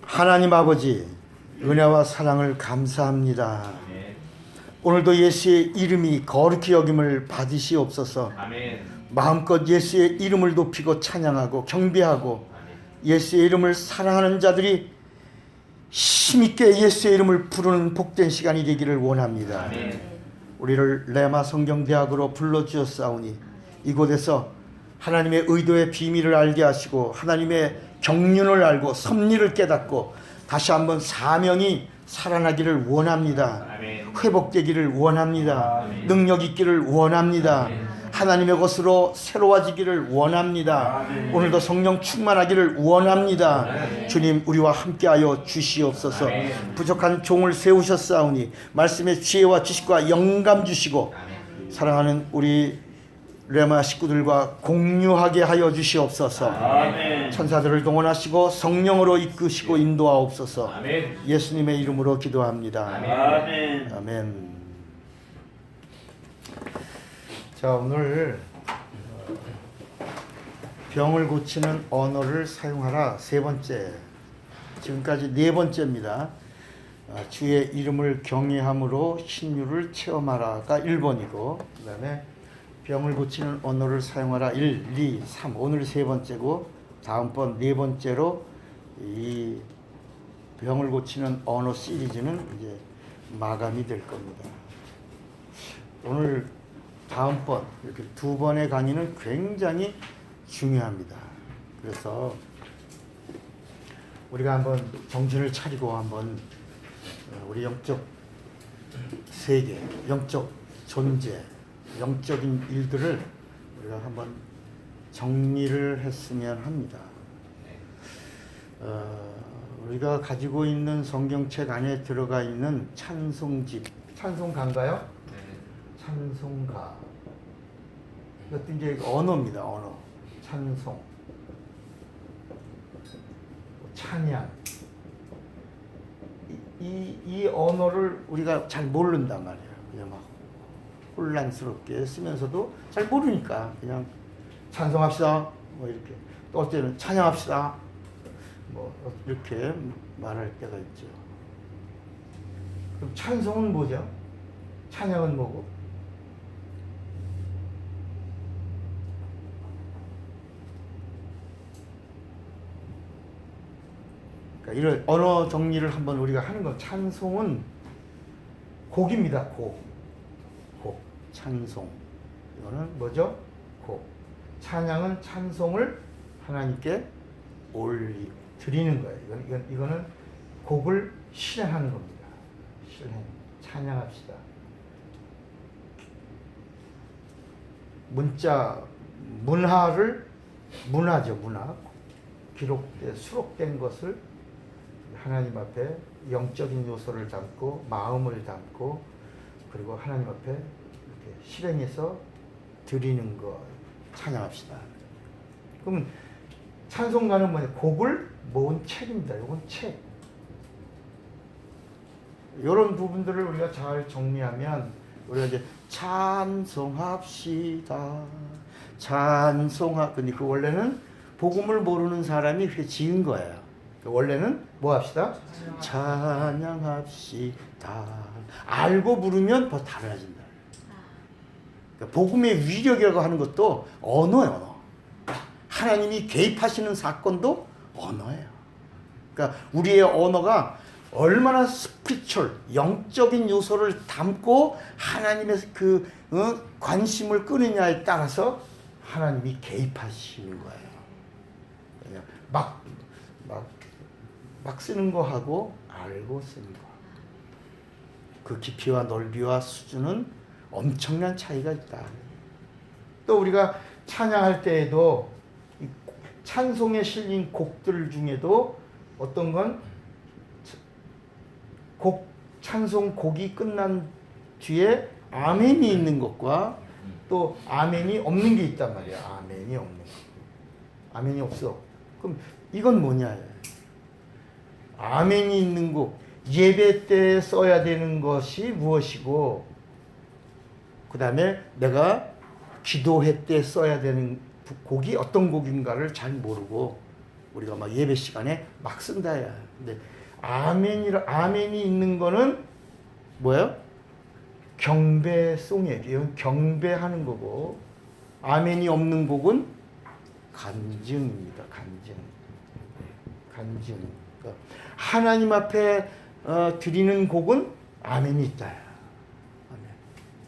하나님 아버지, 은혜와 사랑을 감사합니다. 오늘도 예수의 이름이 거룩히 여김을 받으시옵소서. 마음껏 예수의 이름을 높이고 찬양하고 경배하고 예수의 이름을 사랑하는 자들이 힘있게 예수의 이름을 부르는 복된 시간이 되기를 원합니다. 우리를 레마 성경대학으로 불러주셨사오니 이곳에서 하나님의 의도의 비밀을 알게 하시고 하나님의 경륜을 알고 섭리를 깨닫고 다시 한번 사명이 살아나기를 원합니다. 회복되기를 원합니다. 능력 있기를 원합니다. 하나님의 것으로 새로워지기를 원합니다. 오늘도 성령 충만하기를 원합니다. 주님, 우리와 함께하여 주시옵소서. 부족한 종을 세우셨사오니 말씀의 지혜와 지식과 영감 주시고 사랑하는 우리 레마 식구들과 공유하게 하여 주시옵소서. 천사들을 동원하시고 성령으로 이끄시고 인도하옵소서. 예수님의 이름으로 기도합니다. 아멘. 자, 오늘 병을 고치는 언어를 사용하라 세 번째. 지금까지 네 번째입니다. 주의 이름을 경외함으로 신유를 체험하라가 1번이고 그 다음에 병을 고치는 언어를 사용하라 1, 2, 3 오늘 세 번째고 다음번 네 번째로 이 병을 고치는 언어 시리즈는 이제 마감이 될 겁니다. 오늘 다음번 이렇게 두 번의 강의는 굉장히 중요합니다. 그래서 우리가 한번 정신을 차리고 한번 우리 영적 세계, 영적 존재, 영적인 일들을 우리가 한번 정리를 했으면 합니다. 우리가 가지고 있는 성경책 안에 들어가 있는 찬송집, 찬송가인가요? 찬송가. 이것도 이제 언어입니다. 언어. 찬송, 찬양. 이 언어를 우리가 잘 모른단 말이에요. 그냥 막 혼란스럽게 쓰면서도 잘 모르니까 그냥 찬송합시다. 뭐 이렇게 또 어떨 때는 찬양합시다. 뭐 이렇게 말할 때가 있죠. 그럼 찬송은 뭐죠? 찬양은 뭐고? 그러니까 이런 언어 정리를 한번 우리가 하는 거. 찬송은 곡입니다. 곡. 찬송. 이거는 뭐죠? 곡. 찬양은 찬송을 하나님께 드리는 거예요. 이거는 곡을 실행하는 겁니다. 실행. 찬양합시다. 문화죠. 문화. 수록된 것을 하나님 앞에 영적인 요소를 담고 마음을 담고 그리고 하나님 앞에 이렇게 실행해서 드리는 거 찬양합시다. 그러면 찬송가는 뭐냐? 곡을 모은 책입니다. 이건 책. 이런 부분들을 우리가 잘 정리하면 우리가 이제 찬송합시다. 근데 그 원래는 복음을 모르는 사람이 지은 거예요. 원래는 뭐 합시다? 찬양합시다. 알고 부르면 더 달라진다. 그러니까 복음의 위력이라고 하는 것도 언어예요. 언어. 하나님이 개입하시는 사건도 언어예요. 그러니까 우리의 언어가 얼마나 스피리추얼, 영적인 요소를 담고 하나님의 관심을 끄느냐에 따라서 하나님이 개입하시는 거예요. 막 쓰는 거하고 알고 쓰는 거. 그 깊이와 넓이와 수준은 엄청난 차이가 있다. 또 우리가 찬양할 때에도 찬송에 실린 곡들 중에도 어떤 건 찬송 곡이 끝난 뒤에 아멘이 있는 것과 또 아멘이 없는 게 있단 말이야. 아멘이 없는 거. 아멘이 없어. 그럼 이건 뭐냐? 아멘이 있는 곡, 예배 때 써야 되는 것이 무엇이고, 그 다음에 내가 기도회 때 써야 되는 곡이 어떤 곡인가를 잘 모르고 우리가 막 예배 시간에 막 쓴다야. 근데 아멘이 있는 거는 뭐예요? 경배송이에요. 이건 경배하는 거고, 아멘이 없는 곡은 간증입니다. 간증. 그러니까 하나님 앞에 드리는 곡은 아멘이 있다. 아멘.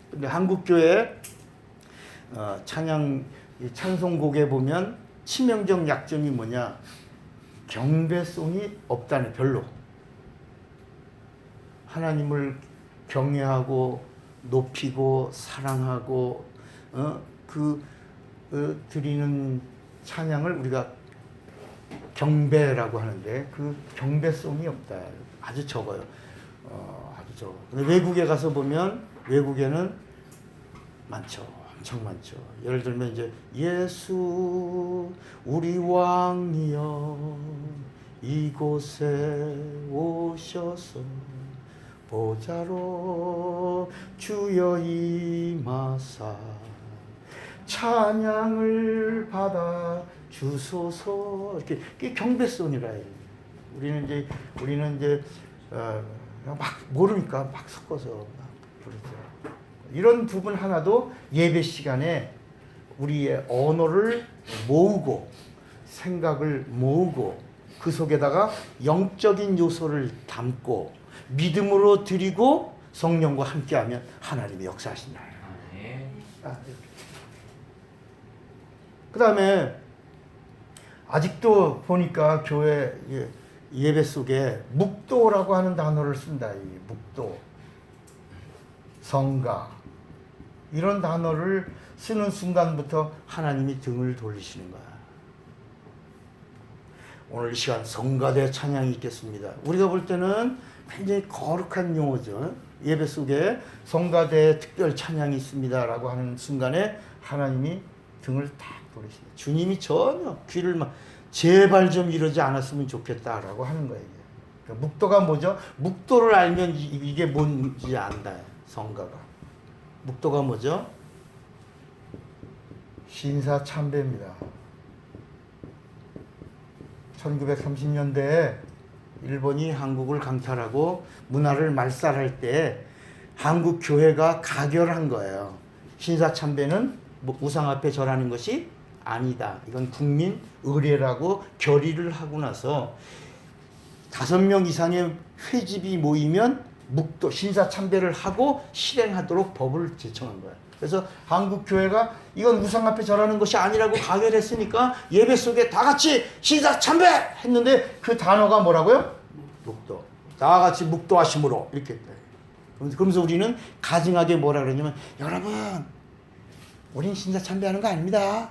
근데 한국 교회 찬송곡에 보면 치명적 약점이 뭐냐? 경배송이 없다네. 별로. 하나님을 경외하고 높이고 사랑하고 드리는 찬양을 우리가 경배라고 하는데 그 경배송이 없다. 아주 적어요. 아주 적어. 근데 외국에 가서 보면 외국에는 많죠. 엄청 많죠. 예를 들면 이제 예수 우리 왕이여 이곳에 오셔서 보좌로 주여 임하사 찬양을 받아 주소서. 이렇게 경배송이라 해요. 우리는 이제 막 모르니까 막 섞어서 막 부르죠. 이런 부분 하나도 예배 시간에 우리의 언어를 모으고 생각을 모으고 그 속에다가 영적인 요소를 담고 믿음으로 드리고 성령과 함께하면 하나님이 역사하신다. 그 다음에 아직도 보니까 교회 예배 속에 묵도라고 하는 단어를 쓴다. 이 묵도, 성가 이런 단어를 쓰는 순간부터 하나님이 등을 돌리시는 거야. 오늘 이 시간 성가대 찬양이 있겠습니다. 우리가 볼 때는 굉장히 거룩한 용어죠. 예배 속에 성가대 특별 찬양이 있습니다라고 하는 순간에 하나님이 등을 딱 돌리시네. 주님이 전혀 귀를 막 제발 좀 이러지 않았으면 좋겠다라고 하는 거예요. 그러니까 묵도가 뭐죠? 묵도를 알면 이게 뭔지 안다. 성가가. 묵도가 뭐죠? 신사참배입니다. 1930년대에 일본이 한국을 강탈하고 문화를 말살할 때 한국 교회가 가결한 거예요. 신사참배는 뭐 우상 앞에 절하는 것이 아니다. 이건 국민 의례라고 결의를 하고 나서 5명 이상의 회집이 모이면 묵도 신사참배를 하고 실행하도록 법을 제정한 거예요. 그래서 한국 교회가 이건 우상 앞에 절하는 것이 아니라고 가결했으니까 예배 속에 다 같이 신사참배 했는데 그 단어가 뭐라고요? 묵도. 다 같이 묵도하심으로 이렇게 했다. 그러면서 우리는 가증하게 뭐라 그러냐면 여러분 우린 신사참배하는 거 아닙니다.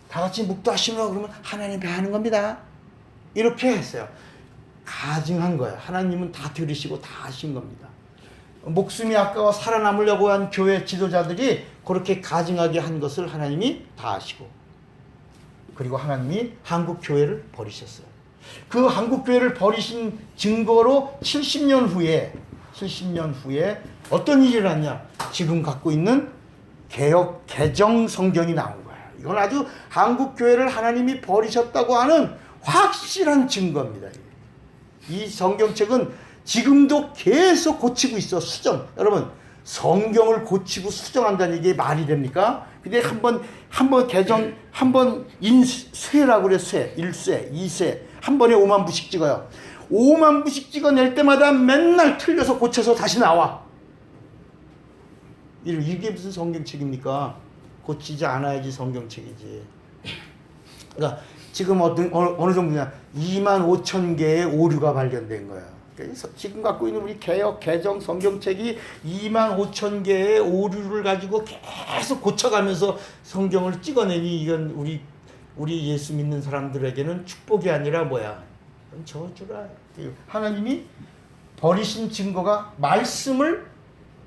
다 같이 묵도하심으로 그러면 하나님 배하는 겁니다. 이렇게 했어요. 가증한 거예요. 하나님은 다 들으시고 다 하신 겁니다. 목숨이 아까워 살아남으려고 한 교회 지도자들이 그렇게 가증하게 한 것을 하나님이 다 아시고 그리고 하나님이 한국 교회를 버리셨어요. 그 한국 교회를 버리신 증거로 70년 후에 어떤 일이 일어났냐? 지금 갖고 있는 개역 개정 성경이 나온 거예요. 이건 아주 한국 교회를 하나님이 버리셨다고 하는 확실한 증거입니다. 이 성경책은 지금도 계속 고치고 있어. 수정. 여러분 성경을 고치고 수정한다는 이게 말이 됩니까? 근데 한번 개정 한번 인쇄라고 그래. 쇄 1쇄 2쇄 한 번에 5만 부씩 찍어요. 5만 부씩 찍어낼 때마다 맨날 틀려서 고쳐서 다시 나와. 이게 무슨 성경책입니까? 고치지 않아야지 성경책이지. 그러니까 지금 어느 정도냐? 2만 5천 개의 오류가 발견된 거야. 그래서 지금 갖고 있는 우리 개역 개정 성경책이 2만 5천 개의 오류를 가지고 계속 고쳐가면서 성경을 찍어내니 이건 우리 예수 믿는 사람들에게는 축복이 아니라 뭐야? 저주라. 하나님이 버리신 증거가 말씀을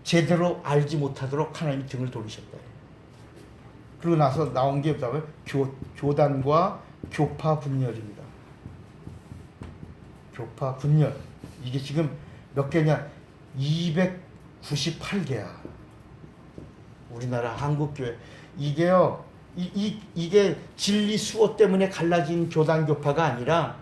제대로 알지 못하도록 하나님이 등을 돌리셨다. 그러고 나서 나온 게 뭐냐면 교단과 교파 분열입니다. 교파 분열. 이게 지금 몇 개냐? 298개야. 우리나라 한국교회. 이게요, 이게 진리 수호 때문에 갈라진 교단 교파가 아니라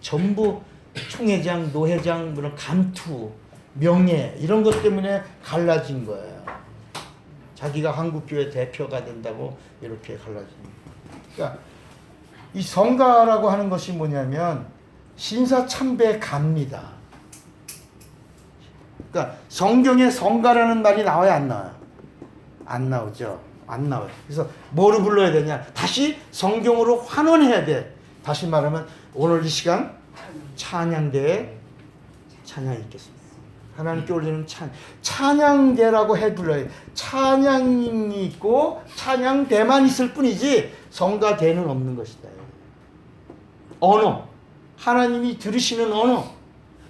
전부 총회장, 노회장, 그런 감투, 명예 이런 것 때문에 갈라진 거예요. 자기가 한국교회 대표가 된다고 이렇게 갈라진 거예요. 그러니까 이 성가라고 하는 것이 뭐냐면 신사참배 갑니다. 그러니까 성경에 성가라는 말이 나와요, 안 나와요? 안 나오죠. 안 나와요. 그래서 뭐로 불러야 되냐? 다시 성경으로 환원해야 돼. 다시 말하면 오늘 이 시간 찬양대에 찬양이 있겠습니다. 하나님께 올리는 찬양대라고 해 불러요. 찬양이 있고 찬양대만 있을 뿐이지 성가대는 없는 것이다. 언어, 하나님이 들으시는 언어,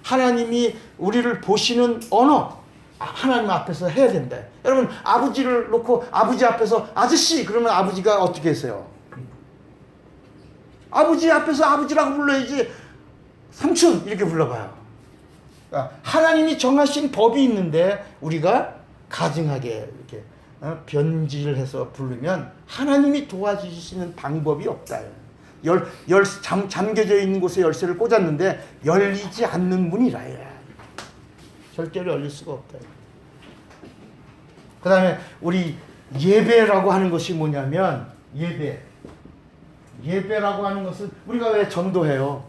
하나님이 우리를 보시는 언어, 하나님 앞에서 해야 된다. 여러분 아버지를 놓고 아버지 앞에서 아저씨 그러면 아버지가 어떻게 했어요? 아버지 앞에서 아버지라고 불러야지. 삼촌 이렇게 불러봐요. 그러니까 하나님이 정하신 법이 있는데 우리가 가증하게 이렇게 변질해서 부르면 하나님이 도와주시는 방법이 없다. 잠겨져 있는 곳에 열쇠를 꽂았는데 열리지 않는 문이라. 절대로 열릴 수가 없다. 그 다음에 우리 예배라고 하는 것이 뭐냐면 예배라고 하는 것은 우리가 왜 전도해요?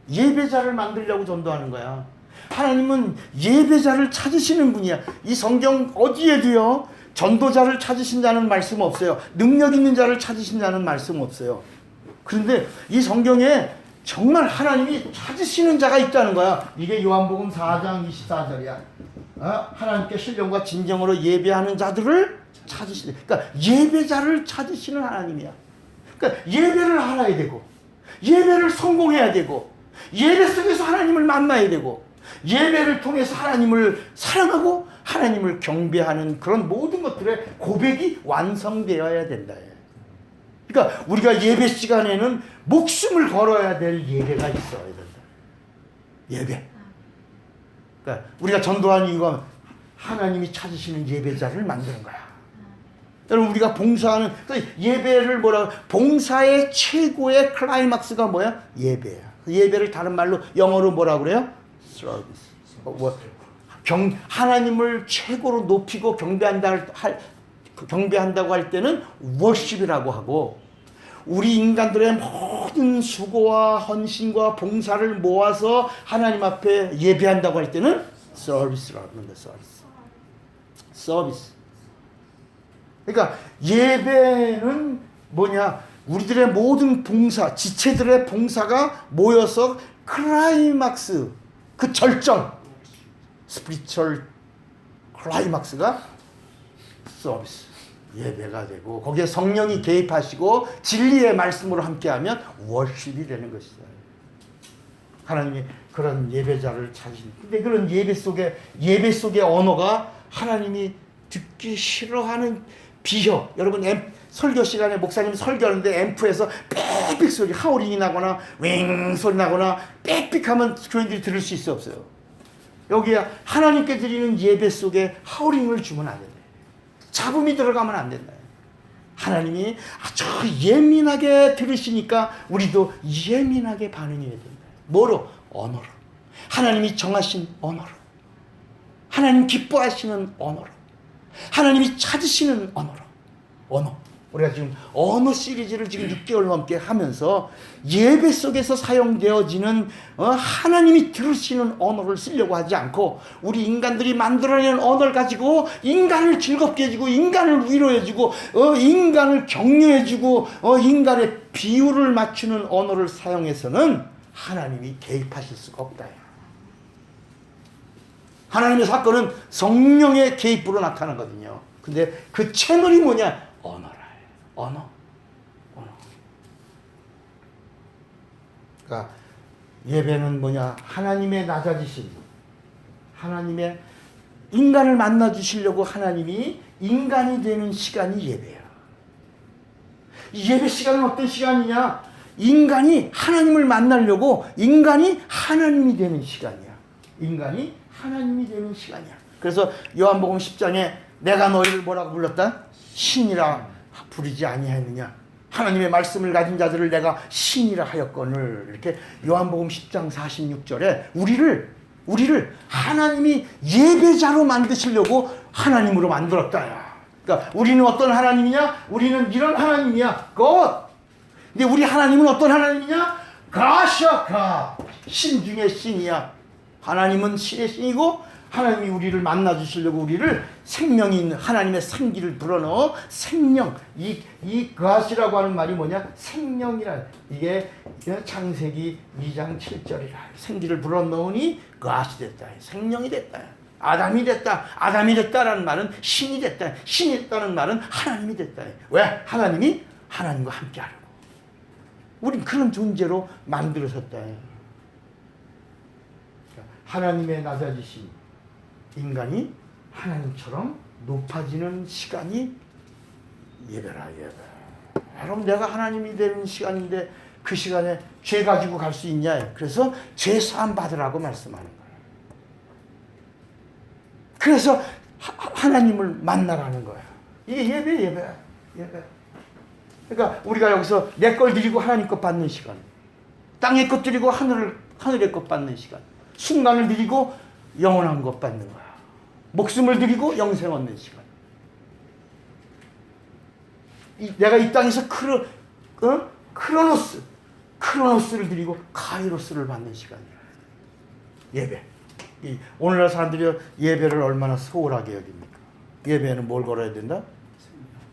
예배자를 만들려고 전도하는 거야. 하나님은 예배자를 찾으시는 분이야. 이 성경 어디에도요 전도자를 찾으신다는 말씀 없어요. 능력 있는 자를 찾으신다는 말씀 없어요. 그런데 이 성경에 정말 하나님이 찾으시는 자가 있다는 거야. 이게 요한복음 4장 24절이야. 하나님께 신령과 진정으로 예배하는 자들을 찾으시는. 그러니까 예배자를 찾으시는 하나님이야. 그러니까 예배를 알아야 되고 예배를 성공해야 되고 예배 속에서 하나님을 만나야 되고 예배를 통해서 하나님을 사랑하고 하나님을 경배하는 그런 모든 것들의 고백이 완성되어야 된다. 그러니까 우리가 예배 시간에는 목숨을 걸어야 될 예배가 있어야 된다. 예배. 그러니까 우리가 전도하는 이유가 하나님이 찾으시는 예배자를 만드는 거야. 여러분 우리가 봉사하는 예배를 뭐라고 봉사의 최고의 클라이막스가 뭐야? 예배야. 예배를 다른 말로 영어로 뭐라고 그래요? 서비스. 하나님을 최고로 높이고 경배한다고 할 때는 워십이라고 하고 우리 인간들의 모든 수고와 헌신과 봉사를 모아서 하나님 앞에 예배한다고 할 때는 서비스라고 합니다. 서비스. 그러니까 예배는 뭐냐? 우리들의 모든 봉사, 지체들의 봉사가 모여서 클라이막스, 그 절정, 스피리추얼 클라이막스가 서비스, 예배가 되고 거기에 성령이 개입하시고 진리의 말씀으로 함께하면 워십이 되는 것이다. 하나님이 그런 예배자를 찾으신. 근데 그런 예배 속의 언어가 하나님이 듣기 싫어하는 비혀. 여러분 설교 시간에 목사님 설교하는데 앰프에서 빽빽 소리, 하우링이 나거나 윙 소리 나거나 빽빽하면 교인들이 들을 수 있어 없어요? 여기에 하나님께 드리는 예배 속에 하우링을 주면 안 된다. 잡음이 들어가면 안 된다. 하나님이 아주 예민하게 들으시니까 우리도 예민하게 반응해야 된다. 뭐로? 언어로. 하나님이 정하신 언어로. 하나님 기뻐하시는 언어로. 하나님이 찾으시는 언어로. 언어. 우리가 지금 언어 시리즈를 지금 6개월 넘게 하면서 예배 속에서 사용되어지는 하나님이 들으시는 언어를 쓰려고 하지 않고 우리 인간들이 만들어낸 언어를 가지고 인간을 즐겁게 해주고 인간을 위로해주고 인간을 격려해주고 인간의 비율을 맞추는 언어를 사용해서는 하나님이 개입하실 수가 없다. 하나님의 사건은 성령의 개입으로 나타나거든요. 근데 그 채널이 뭐냐? 언어라. 언어. 그러니까 예배는 뭐냐? 하나님의 낮아지심, 하나님의 인간을 만나 주시려고 하나님이 인간이 되는 시간이 예배야. 이 예배 시간은 어떤 시간이냐? 인간이 하나님을 만나려고 인간이 하나님이 되는 시간이야. 인간이 하나님이 되는 시간이야. 그래서 요한복음 10장에 내가 너희를 뭐라고 불렀다? 신이라 부르지 아니하느냐. 하나님의 말씀을 가진 자들을 내가 신이라 하였거늘. 이렇게 요한복음 10장 46절에 우리를 하나님이 예배자로 만드시려고 하나님으로 만들었다. 그러니까 우리는 어떤 하나님이냐? 우리는 이런 하나님이야. God. 근데 우리 하나님은 어떤 하나님이냐? 가샤카. 신 중에 신이야. 하나님은 신의 신이고 하나님이 우리를 만나 주시려고 우리를 생명이 있는 하나님의 생기를 불어넣어 생명. 이 가시라고 하는 말이 뭐냐? 생명이라. 이게 창세기 2장 7절이라. 생기를 불어넣으니 가시 됐다. 생명이 됐다. 아담이 됐다. 아담이 됐다라는 말은 신이 됐다. 신이 됐다는 말은 하나님이 됐다. 왜? 하나님이 하나님과 함께 하려고. 우린 그런 존재로 만들어졌다. 하나님의 낮아지심. 인간이 하나님처럼 높아지는 시간이 예배라. 예배. 여러분, 내가 하나님이 되는 시간인데 그 시간에 죄 가지고 갈 수 있냐? 그래서 죄 사함 받으라고 말씀하는 거예요. 그래서 하나님을 만나라는 거예요. 이게 예배야. 그러니까 우리가 여기서 내 걸 드리고 하나님 것 받는 시간, 땅의 것 드리고 하늘의 것 받는 시간, 순간을 드리고 영원한 것 받는 거야. 목숨을 드리고 영생 얻는 시간. 내가 이 땅에서 크로노스를 드리고 카이로스를 받는 시간이야. 예배. 오늘날 사람들이 예배를 얼마나 소홀하게 여깁니까? 예배는 뭘 걸어야 된다?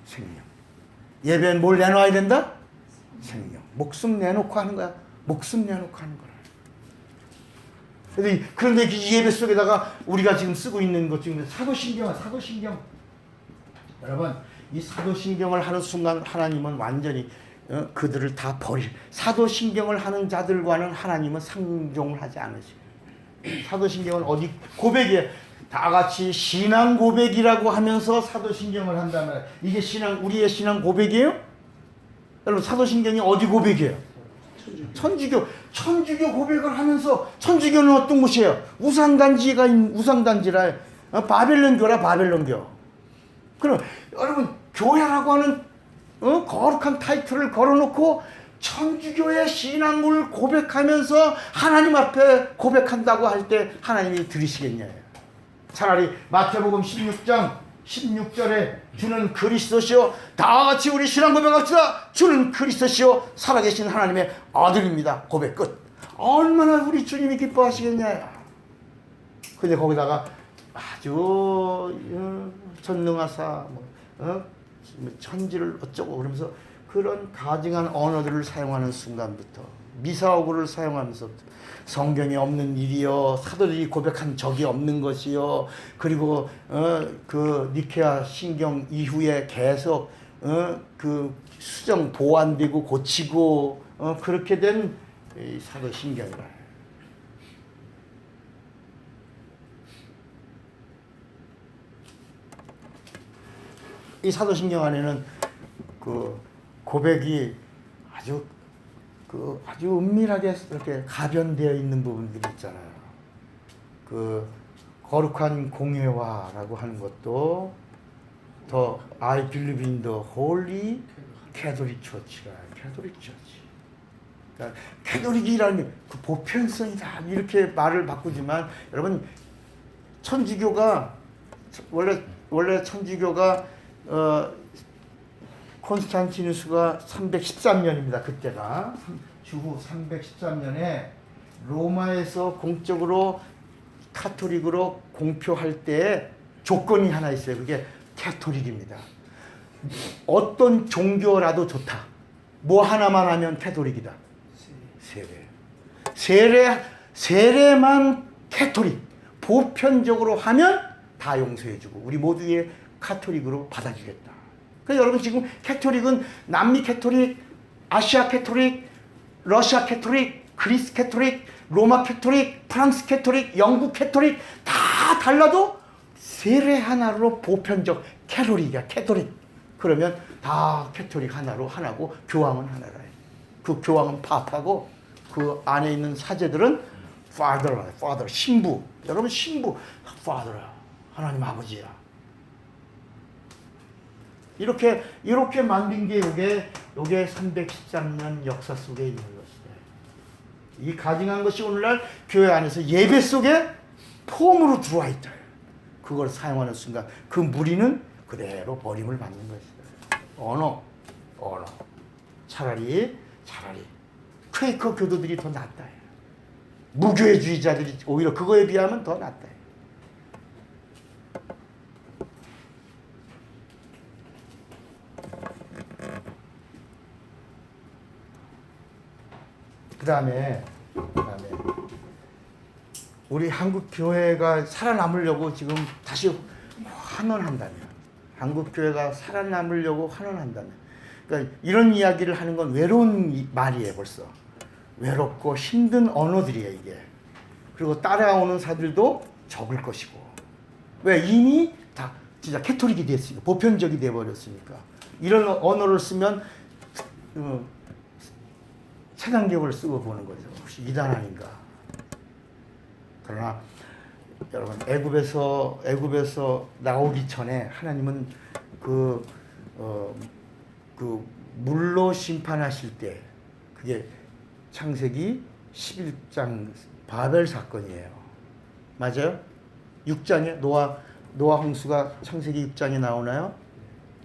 생명. 예배는 뭘 내놓아야 된다? 생명. 목숨 내놓고 하는 거야. 목숨 내놓고 하는 거야. 그런데 이 예배 속에다가 우리가 지금 쓰고 있는 것 중에 사도신경. 여러분, 이 사도신경을 하는 순간 하나님은 완전히 그들을 다 사도신경을 하는 자들과는 하나님은 상종을 하지 않으시고. 사도신경은 어디 고백이에요. 다 같이 신앙 고백이라고 하면서 사도신경을 한다면 이게 우리의 신앙 고백이에요? 여러분, 사도신경이 어디 고백이에요? 천주교 고백을 하면서, 천주교는 어떤 곳이에요? 우상단지라. 바벨론교. 그럼 여러분, 교회라고 하는 거룩한 타이틀을 걸어놓고 천주교의 신앙을 고백하면서 하나님 앞에 고백한다고 할 때 하나님이 들으시겠냐. 차라리 마태복음 16장 16절에 주는 그리스도시요, 다 같이 우리 신앙 고백합시다. 주는 그리스도시요, 살아계신 하나님의 아들입니다. 고백 끝. 얼마나 우리 주님이 기뻐하시겠냐. 근데 거기다가 아주 전능하사 천지를 어쩌고 그러면서 그런 가증한 언어들을 사용하는 순간부터, 미사오구를 사용하면서부터 성경에 없는 일이요, 사도들이 고백한 적이 없는 것이요, 그리고 그 니케아 신경 이후에 계속 그 수정 보완되고 고치고 그렇게 된 이 사도 신경이라. 이 사도 신경 안에는 그 고백이 아주 은밀하게 이렇게 가변되어 있는 부분들이 있잖아요. 그 거룩한 공예화라고 하는 것도 더 I believe in the holy Catholic Church가 Catholic Church. 그러니까 캐톨릭이라는 그 보편성이다 이렇게 말을 바꾸지만, 여러분, 천주교가 원래 천주교가 콘스탄티누스가 313년입니다. 그때가 주후 313년에 로마에서 공적으로 카톨릭으로 공표할 때 조건이 하나 있어요. 그게 캐톨릭입니다. 어떤 종교라도 좋다. 뭐 하나만 하면 캐톨릭이다. 세례만 캐톨릭. 보편적으로 하면 다 용서해주고 우리 모두의 카톨릭으로 받아주겠다. 그래서 여러분, 지금 캐톨릭은 남미 캐톨릭, 아시아 캐톨릭, 러시아 캐톨릭, 그리스 캐톨릭, 로마 캐톨릭, 프랑스 캐톨릭, 영국 캐톨릭 다 달라도 세례 하나로 보편적 캐톨릭이야. 캐톨릭. 그러면 다 캐톨릭 하나고 교황은 하나라. 그 교황은 파파고 그 안에 있는 사제들은 father, 신부. 여러분, 신부 father야. 하나님 아버지야. 이렇게 만든 게 요게 313년 역사 속에 있는 것이다. 이 가증한 것이 오늘날 교회 안에서 예배 속에 폼으로 들어와 있다. 그걸 사용하는 순간 그 무리는 그대로 버림을 받는 것이다. 언어. 차라리 퀘이커 교도들이 더 낫다. 무교회주의자들이 오히려 그거에 비하면 더 낫다. 그 다음에 우리 한국 교회가 살아남으려고 지금 다시 환원한다면, 한국 교회가 살아남으려고 환원한다면, 그러니까 이런 이야기를 하는 건 외로운 말이에요. 벌써 외롭고 힘든 언어들이에요 이게. 그리고 따라오는 사들도 적을 것이고. 왜? 이미 다 진짜 캐토릭이 됐으니까, 보편적이 돼버렸으니까. 이런 언어를 쓰면 색안경을 쓰고 보는 거죠. 혹시 이단 아닌가? 그러나 여러분, 애굽에서 나오기 전에 하나님은 그 물로 심판하실 때, 그게 창세기 11장 바벨 사건이에요. 맞아요? 6장에 노아 홍수가 창세기 6장에 나오나요?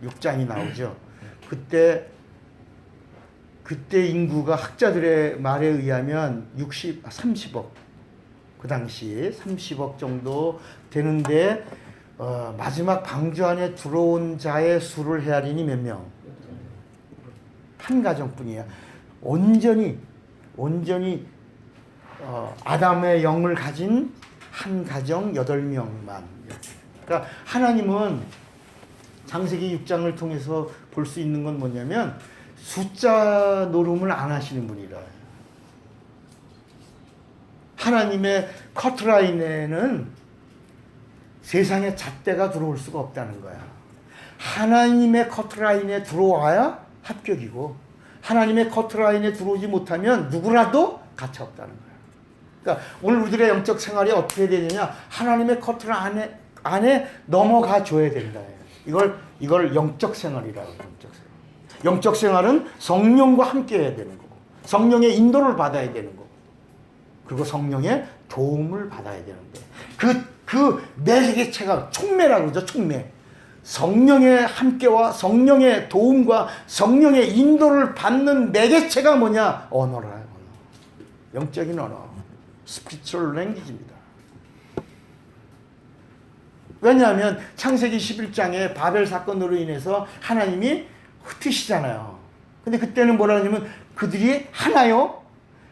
6장이 나오죠. 그때 인구가 학자들의 말에 의하면 30억, 그 당시 30억 정도 되는데, 마지막 방주 안에 들어온 자의 수를 헤아리니 몇 명? 한 가정뿐이야. 온전히 아담의 영을 가진 한 가정 8명만. 그러니까 하나님은 창세기 6장을 통해서 볼 수 있는 건 뭐냐면, 숫자 노름을 안 하시는 분이라. 하나님의 커트라인에는 세상에 잣대가 들어올 수가 없다는 거야. 하나님의 커트라인에 들어와야 합격이고, 하나님의 커트라인에 들어오지 못하면 누구라도 가차 없다는 거야. 그러니까 오늘 우리들의 영적 생활이 어떻게 되느냐, 하나님의 커트라인 안에 넘어가 줘야 된다. 이걸 영적 생활이라고. 영적 생활은 성령과 함께 해야 되는 거고, 성령의 인도를 받아야 되는 거고, 그리고 성령의 도움을 받아야 되는데, 그 매개체가 촉매라고 그러죠. 촉매. 성령의 함께와 성령의 도움과 성령의 인도를 받는 매개체가 뭐냐? 언어라. 영적인 언어. 스피리추얼 랭귀지입니다. 왜냐하면 창세기 11장에 바벨 사건으로 인해서 하나님이 흩으시잖아요. 근데 그때는 뭐라 하냐면, 그들이 하나요?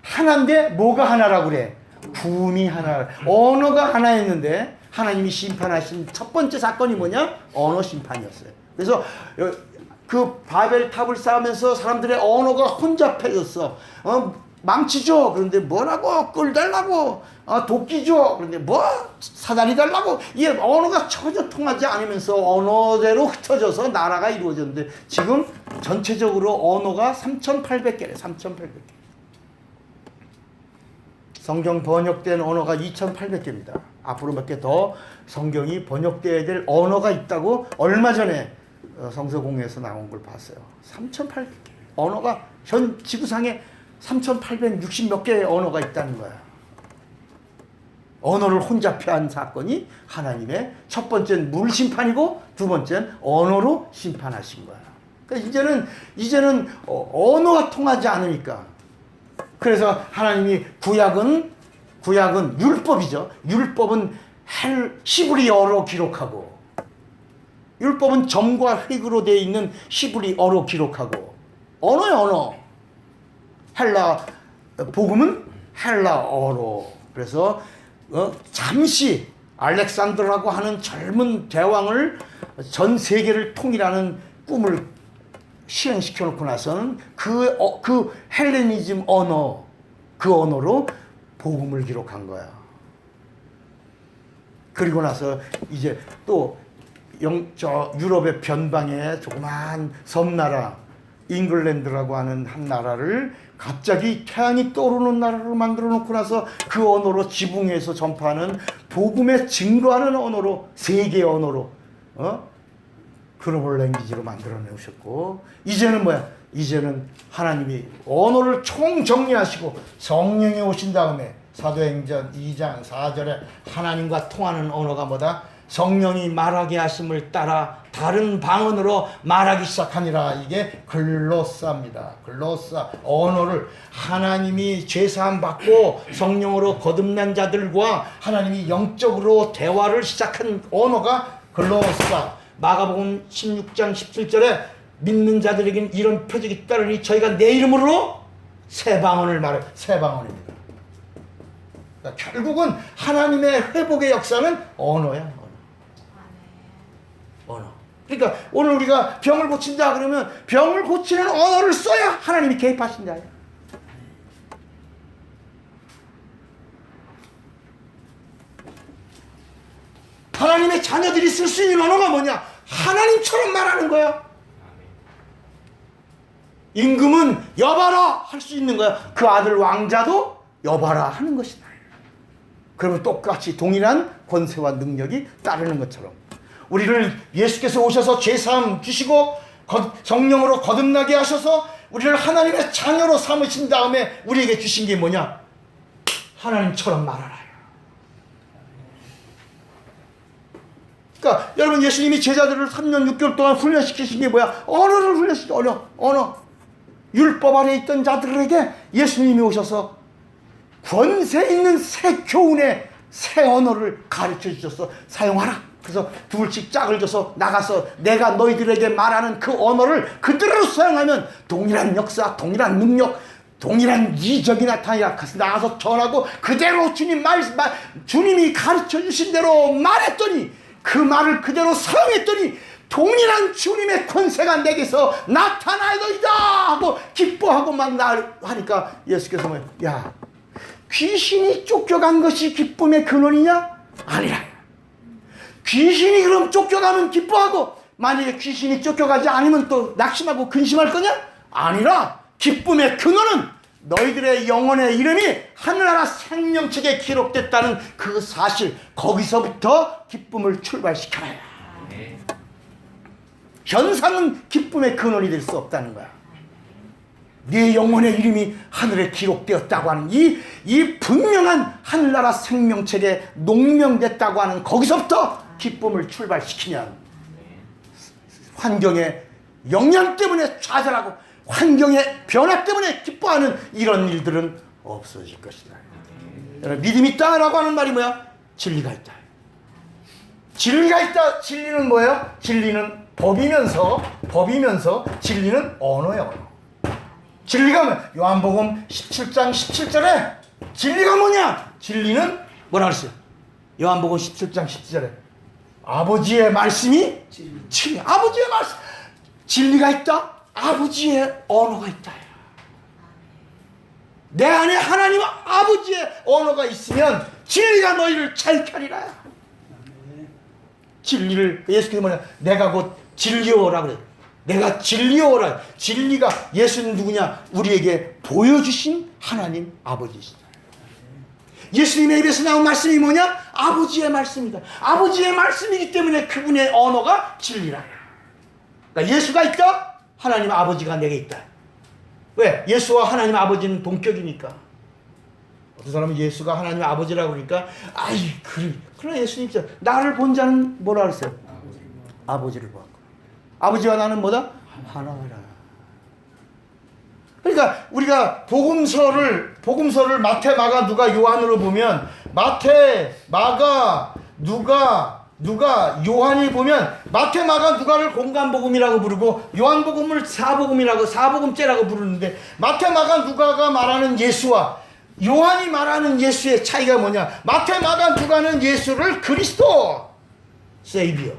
하나인데 뭐가 하나라고 그래? 구음이 하나, 언어가 하나였는데 하나님이 심판하신 첫 번째 사건이 뭐냐? 언어 심판이었어요. 그래서 그 바벨 탑을 쌓으면서 사람들의 언어가 혼잡해졌어. 망치죠. 그런데 뭐라고? 꿀 달라고. 도끼죠. 그런데 뭐? 사다리 달라고. 이게 언어가 전혀 통하지 않으면서 언어대로 흩어져서 나라가 이루어졌는데, 지금 전체적으로 언어가 3,800개래. 3,800개. 성경 번역된 언어가 2,800개입니다. 앞으로 몇 개 더 성경이 번역되어야 될 언어가 있다고 얼마 전에 성서공회에서 나온 걸 봤어요. 3,800개. 언어가 현 지구상에 3,860 몇 개의 언어가 있다는 거야. 언어를 혼잡해한 사건이 하나님의 첫 번째는 물 심판이고, 두 번째는 언어로 심판하신 거야. 그러니까 이제는 언어가 통하지 않으니까. 그래서 하나님이 구약은 율법이죠. 율법은 히브리어로 기록하고, 율법은 점과 획으로 되어 있는 히브리어로 기록하고, 언어. 복음은 헬라어로. 그래서 잠시 알렉산더라고 하는 젊은 대왕을 전 세계를 통일하는 꿈을 실행시켜 놓고 나서는 그 헬레니즘 언어, 그 언어로 복음을 기록한 거야. 그리고 나서 이제 또 유럽의 변방에 조그만 섬나라 잉글랜드라고 하는 한 나라를 갑자기 태양이 떠오르는 나라로 만들어 놓고 나서 그 언어로 지붕에서 전파하는 복음에 증거하는 언어로, 세계 언어로 글로벌 랭귀지로 만들어 놓으셨고, 이제는 뭐야? 이제는 하나님이 언어를 총정리하시고 성령이 오신 다음에 사도행전 2장 4절에 하나님과 통하는 언어가 뭐다? 성령이 말하게 하심을 따라 다른 방언으로 말하기 시작하니라. 이게 글로사입니다. 글로사, 언어를 하나님이 죄사함 받고 성령으로 거듭난 자들과 하나님이 영적으로 대화를 시작한 언어가 글로사. 마가복음 16장 17절에 믿는 자들에게는 이런 표적이 따르니 저희가 내 이름으로 새 방언을 말해. 새 방언입니다. 그러니까 결국은 하나님의 회복의 역사는 언어야. 언어. 그러니까 오늘 우리가 병을 고친다 그러면 병을 고치는 언어를 써야 하나님이 개입하신다. 하나님의 자녀들이 쓸 수 있는 언어가 뭐냐? 하나님처럼 말하는 거야. 임금은 여봐라 할 수 있는 거야. 그 아들 왕자도 여봐라 하는 것이다. 그러면 똑같이 동일한 권세와 능력이 따르는 것처럼 우리를 예수께서 오셔서 죄사함 주시고 성령으로 거듭나게 하셔서 우리를 하나님의 자녀로 삼으신 다음에 우리에게 주신 게 뭐냐? 하나님처럼 말하라. 그러니까 여러분, 예수님이 제자들을 3년 6개월 동안 훈련시키신 게 뭐야? 언어를 훈련시켜. 언어. 율법 아래 있던 자들에게 예수님이 오셔서 권세 있는 새 교훈의 새 언어를 가르쳐 주셔서 사용하라. 그래서 둘씩 짝을 줘서 나가서 내가 너희들에게 말하는 그 언어를 그대로 사용하면 동일한 역사, 동일한 능력, 동일한 이적이 나타나야 나가서 전하고 그대로 주님이 가르쳐 주신 대로 말했더니 그 말을 그대로 사용했더니 동일한 주님의 권세가 내게서 나타나이다 하고 기뻐하고 막 하니까 예수께서 뭐예요? 야, 귀신이 쫓겨간 것이 기쁨의 근원이냐? 아니라. 귀신이 그럼 쫓겨가면 기뻐하고 만약에 귀신이 쫓겨가지 않으면 또 낙심하고 근심할 거냐? 아니라. 기쁨의 근원은 너희들의 영혼의 이름이 하늘나라 생명책에 기록됐다는 그 사실, 거기서부터 기쁨을 출발시켜야. 현상은 기쁨의 근원이 될 수 없다는 거야. 네 영혼의 이름이 하늘에 기록되었다고 하는 이 분명한 하늘나라 생명책에 농명됐다고 하는 거기서부터 기쁨을 출발시키면 환경의 영향 때문에 좌절하고 환경의 변화 때문에 기뻐하는 이런 일들은 없어질 것이다. 믿음이 있다라고 하는 말이 뭐야? 진리가 있다. 진리가 있다. 진리는 뭐예요? 진리는 법이면서 진리는 언어예요. 언어. 진리가 뭐야? 요한복음 17장 17절에 진리가 뭐냐? 진리는 뭐라 그랬어요? 요한복음 17장 17절에 아버지의 말씀이 진리. 아버지의 말씀. 진리가 있다. 아버지의 언어가 있다. 내 안에 하나님 아버지의 언어가 있으면 진리가 너희를 자유케 하리라. 진리를 예수께서 뭐냐? 내가 곧 진리오라 그래. 내가 진리오라. 진리가 예수는 누구냐? 우리에게 보여주신 하나님 아버지시다. 예수님의 입에서 나온 말씀이 뭐냐? 아버지의 말씀이다. 아버지의 말씀이기 때문에 그분의 언어가 진리라. 그러니까 예수가 있다. 하나님 아버지가 내게 있다. 왜? 예수와 하나님 아버지는 동격이니까. 어떤 사람은 예수가 하나님 아버지라고 그러니까 아이 그러나 예수님 진짜 나를 본 자는 뭐라 그랬어요? 아버지를 보았고. 아버지와 나는 뭐다? 하나라. 그러니까 우리가 복음서를 마태, 마가, 누가, 요한으로 보면 마태, 마가, 누가, 요한이 보면 마태, 마가, 누가를 공간복음이라고 부르고 요한복음을 사복음째라고 부르는데 마태, 마가, 누가가 말하는 예수와 요한이 말하는 예수의 차이가 뭐냐? 마태, 마가, 누가는 예수를 그리스도, 세이비어.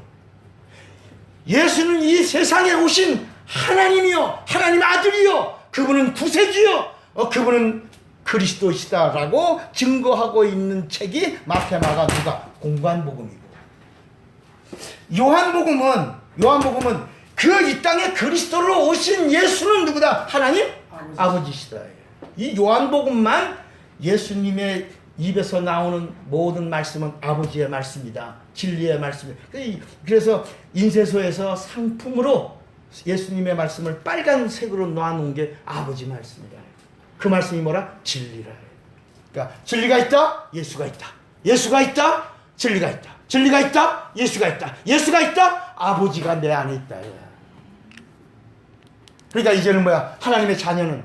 예수는 이 세상에 오신 하나님이요, 하나님의 아들이요, 그분은 구세주요, 그분은 그리스도시다라고 증거하고 있는 책이 마태, 마가, 누가 공관복음이고, 요한복음은 그 이 땅에 그리스도로 오신 예수는 누구다? 하나님 아버지시다. 이 요한복음만 예수님의 입에서 나오는 모든 말씀은 아버지의 말씀이다. 진리의 말씀이다. 그래서 인쇄소에서 상품으로 예수님의 말씀을 빨간색으로 놔놓은 게 아버지 말씀이다. 그 말씀이 뭐라? 진리라. 그러니까 진리가 있다. 예수가 있다. 예수가 있다. 진리가 있다. 진리가 있다. 예수가 있다. 예수가 있다. 아버지가 내 안에 있다. 그러니까 이제는 뭐야? 하나님의 자녀는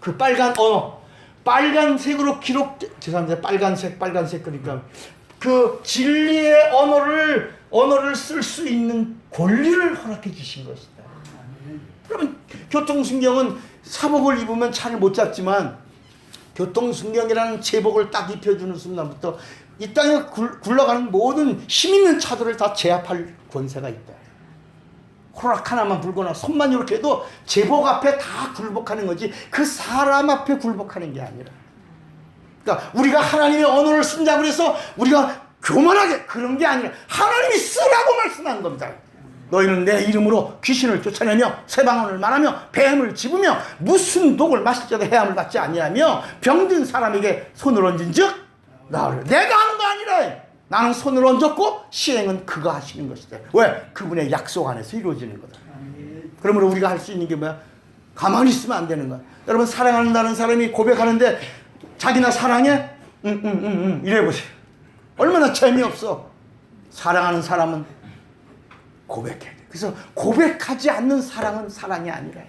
그 빨간 언어, 빨간색으로 죄송합니다. 빨간색 그러니까 그 진리의 언어를 쓸 수 있는 권리를 허락해 주신 것이다. 그러면 교통순경은 사복을 입으면 차를 못 잡지만 교통순경이라는 제복을 딱 입혀주는 순간부터 이 땅에 굴러가는 모든 힘 있는 차들을 다 제압할 권세가 있다. 호락 하나만 불거나 손만 이렇게 해도 제복 앞에 다 굴복하는 거지 그 사람 앞에 굴복하는 게 아니라. 그러니까 우리가 하나님의 언어를 쓴다고 해서 우리가 교만하게 그런 게 아니라 하나님이 쓰라고 말씀한 겁니다. 너희는 내 이름으로 귀신을 쫓아내며 새방언을 말하며 뱀을 집으며 무슨 독을 마실 자도 해함을 받지 아니하며 병든 사람에게 손을 얹은즉 나를 내가 하는 거 아니라 나는 손을 얹었고 시행은 그가 하시는 것이다. 왜? 그분의 약속 안에서 이루어지는 거다. 그러므로 우리가 할 수 있는 게 뭐야? 가만히 있으면 안 되는 거야. 여러분 사랑한다는 사람이 고백하는데 자기나 사랑해? 이래보세요. 얼마나 재미없어. 사랑하는 사람은 고백해야 돼. 그래서 고백하지 않는 사랑은 사랑이 아니라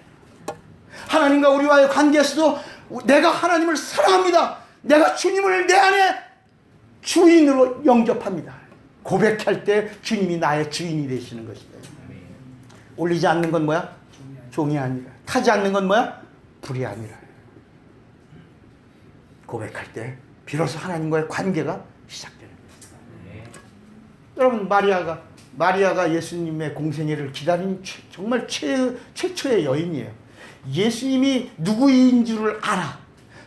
하나님과 우리와의 관계에서도 내가 하나님을 사랑합니다. 내가 주님을 내 안에 주인으로 영접합니다. 고백할 때 주님이 나의 주인이 되시는 것입니다. 올리지 않는 건 뭐야? 종이 아니라. 타지 않는 건 뭐야? 불이 아니라. 고백할 때 비로소 하나님과의 관계가 시작되는 거예요. 여러분 마리아가 예수님의 공생애를 기다린 정말 최초의 여인이에요. 예수님이 누구인 줄을 알아.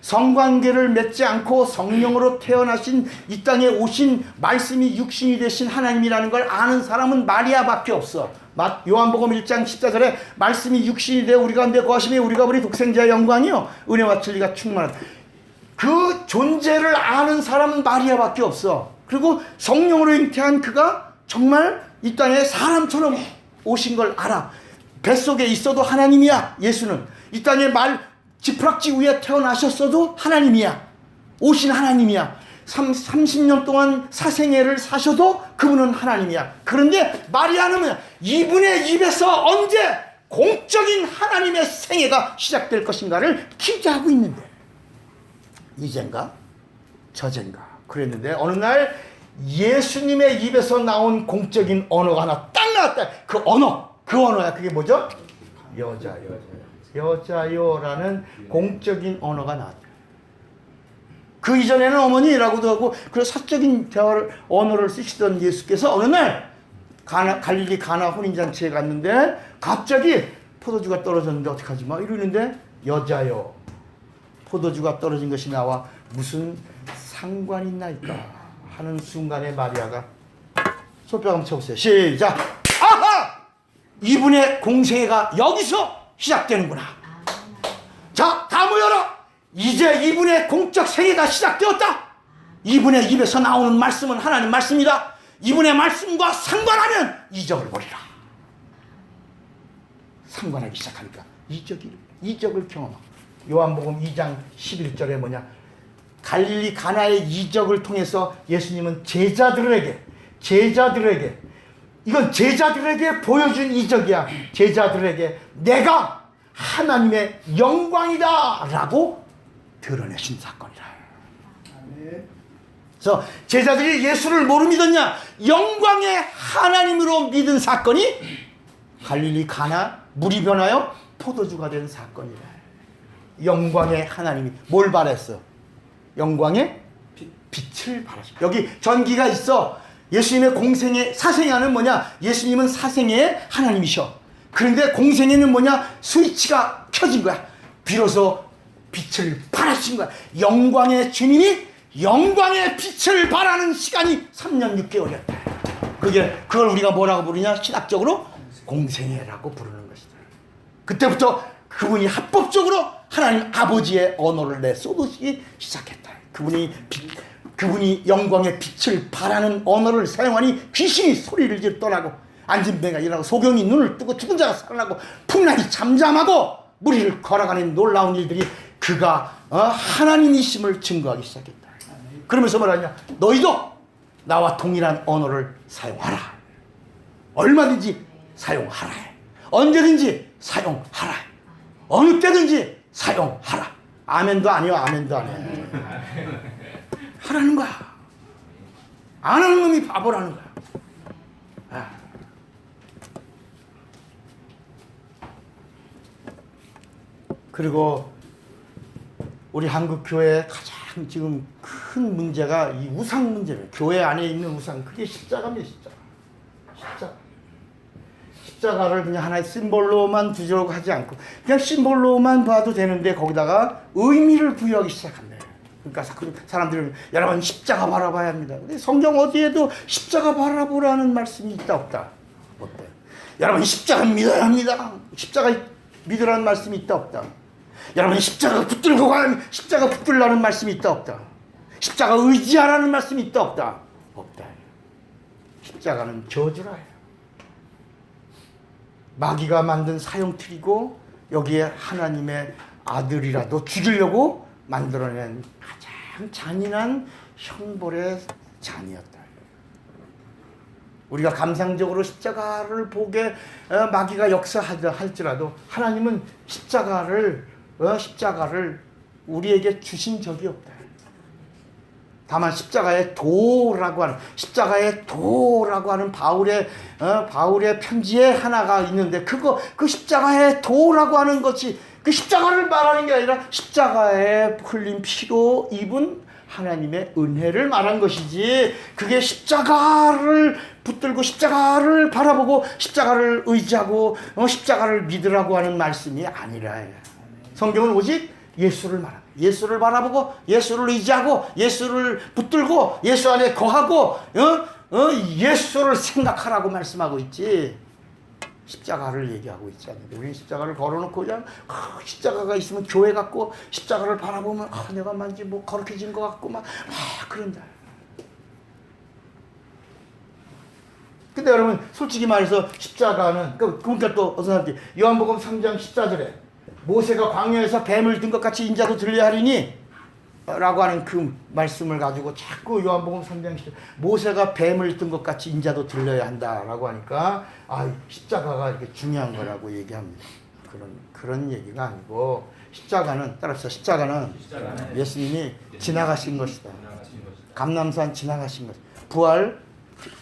성관계를 맺지 않고 성령으로 태어나신 이 땅에 오신 말씀이 육신이 되신 하나님이라는 걸 아는 사람은 마리아밖에 없어. 요한복음 1장 14절에 말씀이 육신이 되어 우리 가운데 거하시며 우리가 보니 독생자의 영광이요 은혜와 진리가 충만한 그 존재를 아는 사람은 마리아밖에 없어. 그리고 성령으로 잉태한 그가 정말 이 땅에 사람처럼 오신 걸 알아. 뱃속에 있어도 하나님이야. 예수는 이 땅에 지푸락지 위에 태어나셨어도 하나님이야. 오신 하나님이야. 30년 동안 사생애를 사셔도 그분은 하나님이야. 그런데 마리아는 뭐야? 이분의 입에서 언제 공적인 하나님의 생애가 시작될 것인가를 기대하고 있는데 이젠가 저젠가 그랬는데 어느 날 예수님의 입에서 나온 공적인 언어가 하나 딱 나왔다. 그 언어야. 그게 뭐죠? 여자요라는 공적인 언어가 나왔다. 그 이전에는 어머니라고도 하고 그런 사적인 언어를 쓰시던 예수께서 어느 날 갈릴리 가나 혼인잔치에 갔는데 갑자기 포도주가 떨어졌는데 어떡하지 막 이러는데 여자요 포도주가 떨어진 것이 나와 무슨 상관이 있나이까 하는 순간에 마리아가 손뼉 한번 쳐보세요. 시작. 아하! 이분의 공생애가 여기서 시작되는구나. 자, 다 모여라. 이제 이분의 공적 생애가 시작되었다. 이분의 입에서 나오는 말씀은 하나님 말씀이다. 이분의 말씀과 상관하면 이적을 벌이라. 상관하기 시작하니까 이적을 경험하고 요한복음 2장 11절에 뭐냐? 갈릴리 가나의 이적을 통해서 예수님은 제자들에게 이건 제자들에게 보여준 이적이야. 제자들에게 내가 하나님의 영광이다 라고 드러내신 사건이라. 그래서 제자들이 예수를 뭐로 믿었냐? 영광의 하나님으로 믿은 사건이 갈릴리 가나 물이 변하여 포도주가 된 사건이라. 영광의 하나님이 뭘 바랬어? 영광의 빛을 바라셨다. 여기 전기가 있어. 예수님의 공생애 사생애는 뭐냐? 예수님은 사생애의 하나님이셔. 그런데 공생애는 뭐냐? 스위치가 켜진 거야. 비로소 빛을 발하신 거야. 영광의 주님이 영광의 빛을 발하는 시간이 3년 6개월이었다. 그걸 우리가 뭐라고 부르냐? 신학적으로 공생애라고 부르는 것이다. 그때부터 그분이 합법적으로 하나님 아버지의 언어를 쏟으시기 시작했다. 그분이 그분이 영광의 빛을 발하는 언어를 사용하니 귀신이 소리를 지르더라고. 앉은 배가 일어나고 소경이 눈을 뜨고 죽은 자가 살아나고 풍랑이 잠잠하고 무리를 걸어가는 놀라운 일들이 그가 하나님이심을 증거하기 시작했다. 그러면서 말하냐? 너희도 나와 동일한 언어를 사용하라. 얼마든지 사용하라. 언제든지 사용하라. 어느 때든지 사용하라. 아멘도 아니요, 아멘도 아니에요. 하라는 거야. 안 하는 놈이 바보라는 거야. 그리고 우리 한국 교회의 가장 지금 큰 문제가 이 우상 문제예요. 교회 안에 있는 우상, 그게 십자가입니다. 십자가를 그냥 하나의 심볼로만 두려고 하지 않고 그냥 심볼로만 봐도 되는데 거기다가 의미를 부여하기 시작한대요. 그러니까 사람들은 여러분 십자가 바라봐야 합니다. 근데 성경 어디에도 십자가 바라보라는 말씀이 있다 없다? 어때? 여러분 십자가 믿어야 합니다. 십자가 믿으라는 말씀이 있다 없다? 여러분 십자가 붙들고 가는 십자가 붙들라는 말씀이 있다 없다? 십자가 의지하라는 말씀이 있다 없다? 없다. 십자가는 저주라. 마귀가 만든 사형틀이고 여기에 하나님의 아들이라도 죽이려고 만들어낸 가장 잔인한 형벌의 잔이었다. 우리가 감상적으로 십자가를 보게 마귀가 역사할지라도 하나님은 십자가를 우리에게 주신 적이 없다. 다만 십자가의 도라고 하는 바울의 편지에 하나가 있는데 그 십자가의 도라고 하는 것이 그 십자가를 말하는 게 아니라 십자가에 흘린 피로 입은 하나님의 은혜를 말한 것이지, 그게 십자가를 붙들고 십자가를 바라보고 십자가를 의지하고 십자가를 믿으라고 하는 말씀이 아니라, 성경은 오직 예수를 말합니다. 예수를 바라보고 예수를 의지하고 예수를 붙들고 예수 안에 거하고 예수를 생각하라고 말씀하고 있지, 십자가를 얘기하고 있지 않는데, 우리는 십자가를 걸어놓고 그냥 십자가가 있으면 교회 같고 십자가를 바라보면 내가 만지 뭐 거룩해진 것 같고 막 그런다. 근데 여러분 솔직히 말해서 십자가는 그러니까 또 어떤 사람들이 요한복음 3장 14절에 모세가 광야에서 뱀을 든 것 같이 인자도 들려 하리니 라고 하는 그 말씀을 가지고 자꾸 요한복음 3장 10절 모세가 뱀을 든 것 같이 인자도 들려야 한다라고 하니까 십자가가 이렇게 중요한 거라고 얘기합니다. 그런 얘기가 아니고, 십자가는 따라서 십자가는 예수님이 지나가신 것이다. 감람산 지나가신 것이다. 부활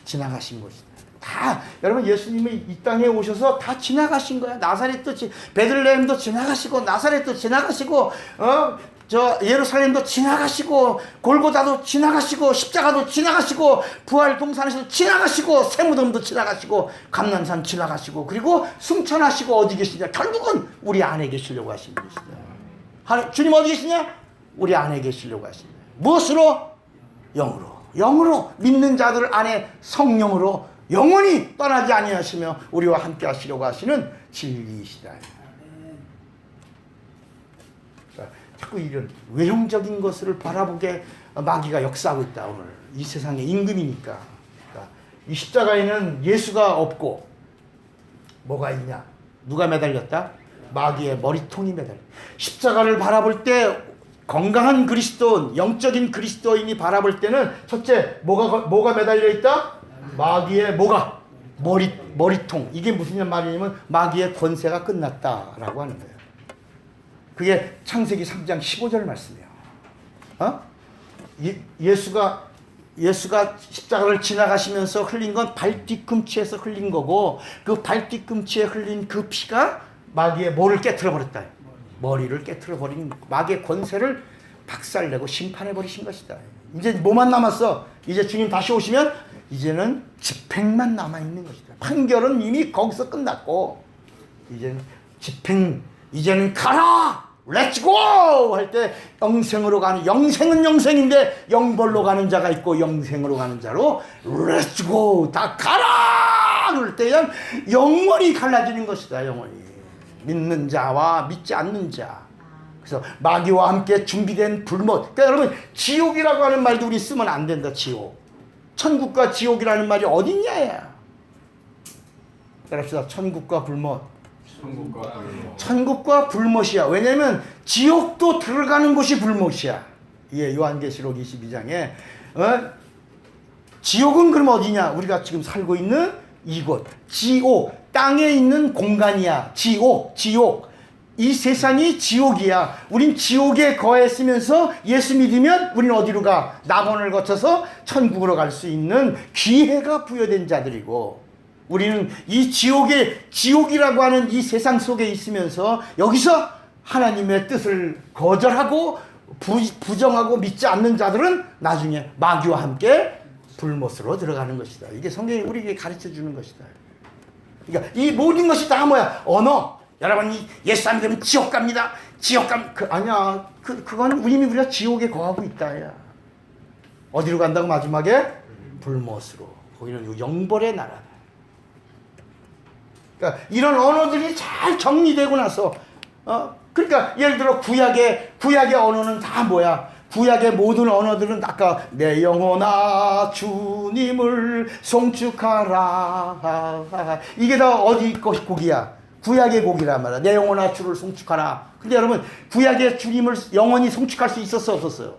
지나가신 것이다. 다 여러분 예수님이 이 땅에 오셔서 다 지나가신 거야. 나사렛도 베들레헴도 지나가시고 나사렛도 지나가시고 예루살렘도 지나가시고 골고다도 지나가시고 십자가도 지나가시고 부활 동산에서도 지나가시고 세무덤도 지나가시고 감람산 지나가시고 그리고 승천하시고 어디 계시냐? 결국은 우리 안에 계시려고 하신 분이시다. 주님 어디 계시냐? 우리 안에 계시려고 하십니다. 무엇으로? 영으로 믿는 자들 안에 성령으로 영원히 떠나지 아니하시며 우리와 함께 하시려고 하시는 진리이시다. 자꾸 이런 외형적인 것을 바라보게 마귀가 역사하고 있다. 오늘 이 세상의 임금이니까. 그러니까 이 십자가에는 예수가 없고 뭐가 있냐? 누가 매달렸다? 마귀의 머리통이 매달려. 십자가를 바라볼 때 건강한 그리스도인, 영적인 그리스도인이 바라볼 때는 첫째 뭐가 매달려 있다? 마귀의 머리통. 이게 무슨 말이냐면 마귀의 권세가 끝났다라고 하는 거예요. 그게 창세기 3장 15절 말씀이에요. 예수가 십자가를 지나가시면서 흘린 건 발뒤꿈치에서 흘린 거고, 그 발뒤꿈치에 흘린 그 피가 마귀의 뭐를 깨트려 버렸다. 머리를 깨트려 버린 마귀의 권세를 박살내고 심판해 버리신 것이다. 이제 뭐만 남았어? 이제 주님 다시 오시면 이제는 집행만 남아 있는 것이다. 판결은 이미 거기서 끝났고 이제는 이제는 가라! 렛츠고! 할 때 영생으로 가는, 영생은 영생인데 영벌로 가는 자가 있고 영생으로 가는 자로 렛츠고! 다 가라! 그럴 때 영원히 갈라지는 것이다. 영원히 믿는 자와 믿지 않는 자. 그래서 마귀와 함께 준비된 불못. 그러니까 여러분 지옥이라고 하는 말도 우리 쓰면 안 된다. 지옥. 천국과 지옥이라는 말이 어딨냐야. 그럽시다. 천국과 불못. 천국과 불못이야. 왜냐면 지옥도 들어가는 곳이 불못이야. 예, 요한계시록 22장에 지옥은 그럼 어디냐? 우리가 지금 살고 있는 이곳. 지옥. 땅에 있는 공간이야. 지옥. 이 세상이 지옥이야. 우린 지옥에 거했으면서 예수 믿으면 우린 어디로 가? 낙원을 거쳐서 천국으로 갈 수 있는 기회가 부여된 자들이고, 우리는 이 지옥이라고 하는 이 세상 속에 있으면서 여기서 하나님의 뜻을 거절하고 부정하고 믿지 않는 자들은 나중에 마귀와 함께 불못으로 들어가는 것이다. 이게 성경이 우리에게 가르쳐 주는 것이다. 그러니까 이 모든 것이 다 뭐야? 언어. 여러분이 예수 안 믿으면 지옥 갑니다. 아니야. 그건 이미 우리가 지옥에 거하고 있다. 야. 어디로 간다고 마지막에? 불못으로. 거기는 영벌의 나라다. 그러니까 이런 언어들이 잘 정리되고 나서 그러니까 예를 들어 구약의 언어는 다 뭐야? 구약의 모든 언어들은 아까 내 영혼아 주님을 송축하라. 이게 다 어디 곡이야? 구약의 곡이란 말이야. 내 영혼아 주를 송축하라. 근데 여러분 구약의 주님을 영원히 송축할 수 있었어 없었어요?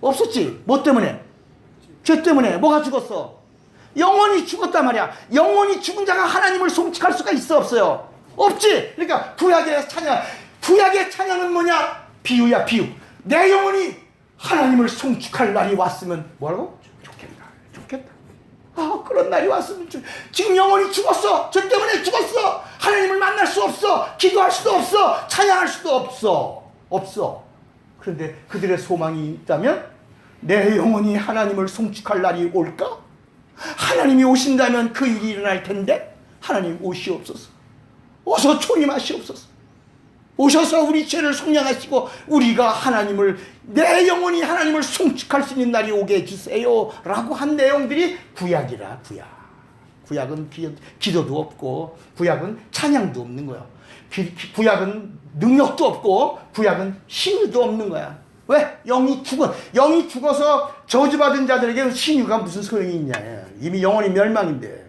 없었지. 뭐 때문에? 죄 때문에. 뭐가 죽었어? 영원히 죽었단 말이야. 영원히 죽은 자가 하나님을 송축할 수가 있어 없어요? 없지. 그러니까 구약의 찬양은 뭐냐? 비유야 비유. 내 영혼이 하나님을 송축할 날이 왔으면 뭐라고? 좋겠다. 그런 날이 왔으면 지금 영혼이 죽었어. 죄 때문에 죽었어. 하나님을 만날 수 없어. 기도할 수도 없어. 찬양할 수도 없어. 그런데 그들의 소망이 있다면 내 영혼이 하나님을 송축할 날이 올까? 하나님이 오신다면 그 일이 일어날 텐데 하나님 오시옵소서. 어서 초림하시옵소서. 오셔서 우리 죄를 속량하시고 우리가 내 영혼이 하나님을 송축할 수 있는 날이 오게 해주세요 라고 한 내용들이 구약이라. 구약은 기도도 없고 구약은 찬양도 없는 거야. 구약은 능력도 없고 구약은 신유도 없는 거야. 왜? 영이 죽어서 저주받은 자들에게 신유가 무슨 소용이 있냐. 이미 영혼이 멸망인데.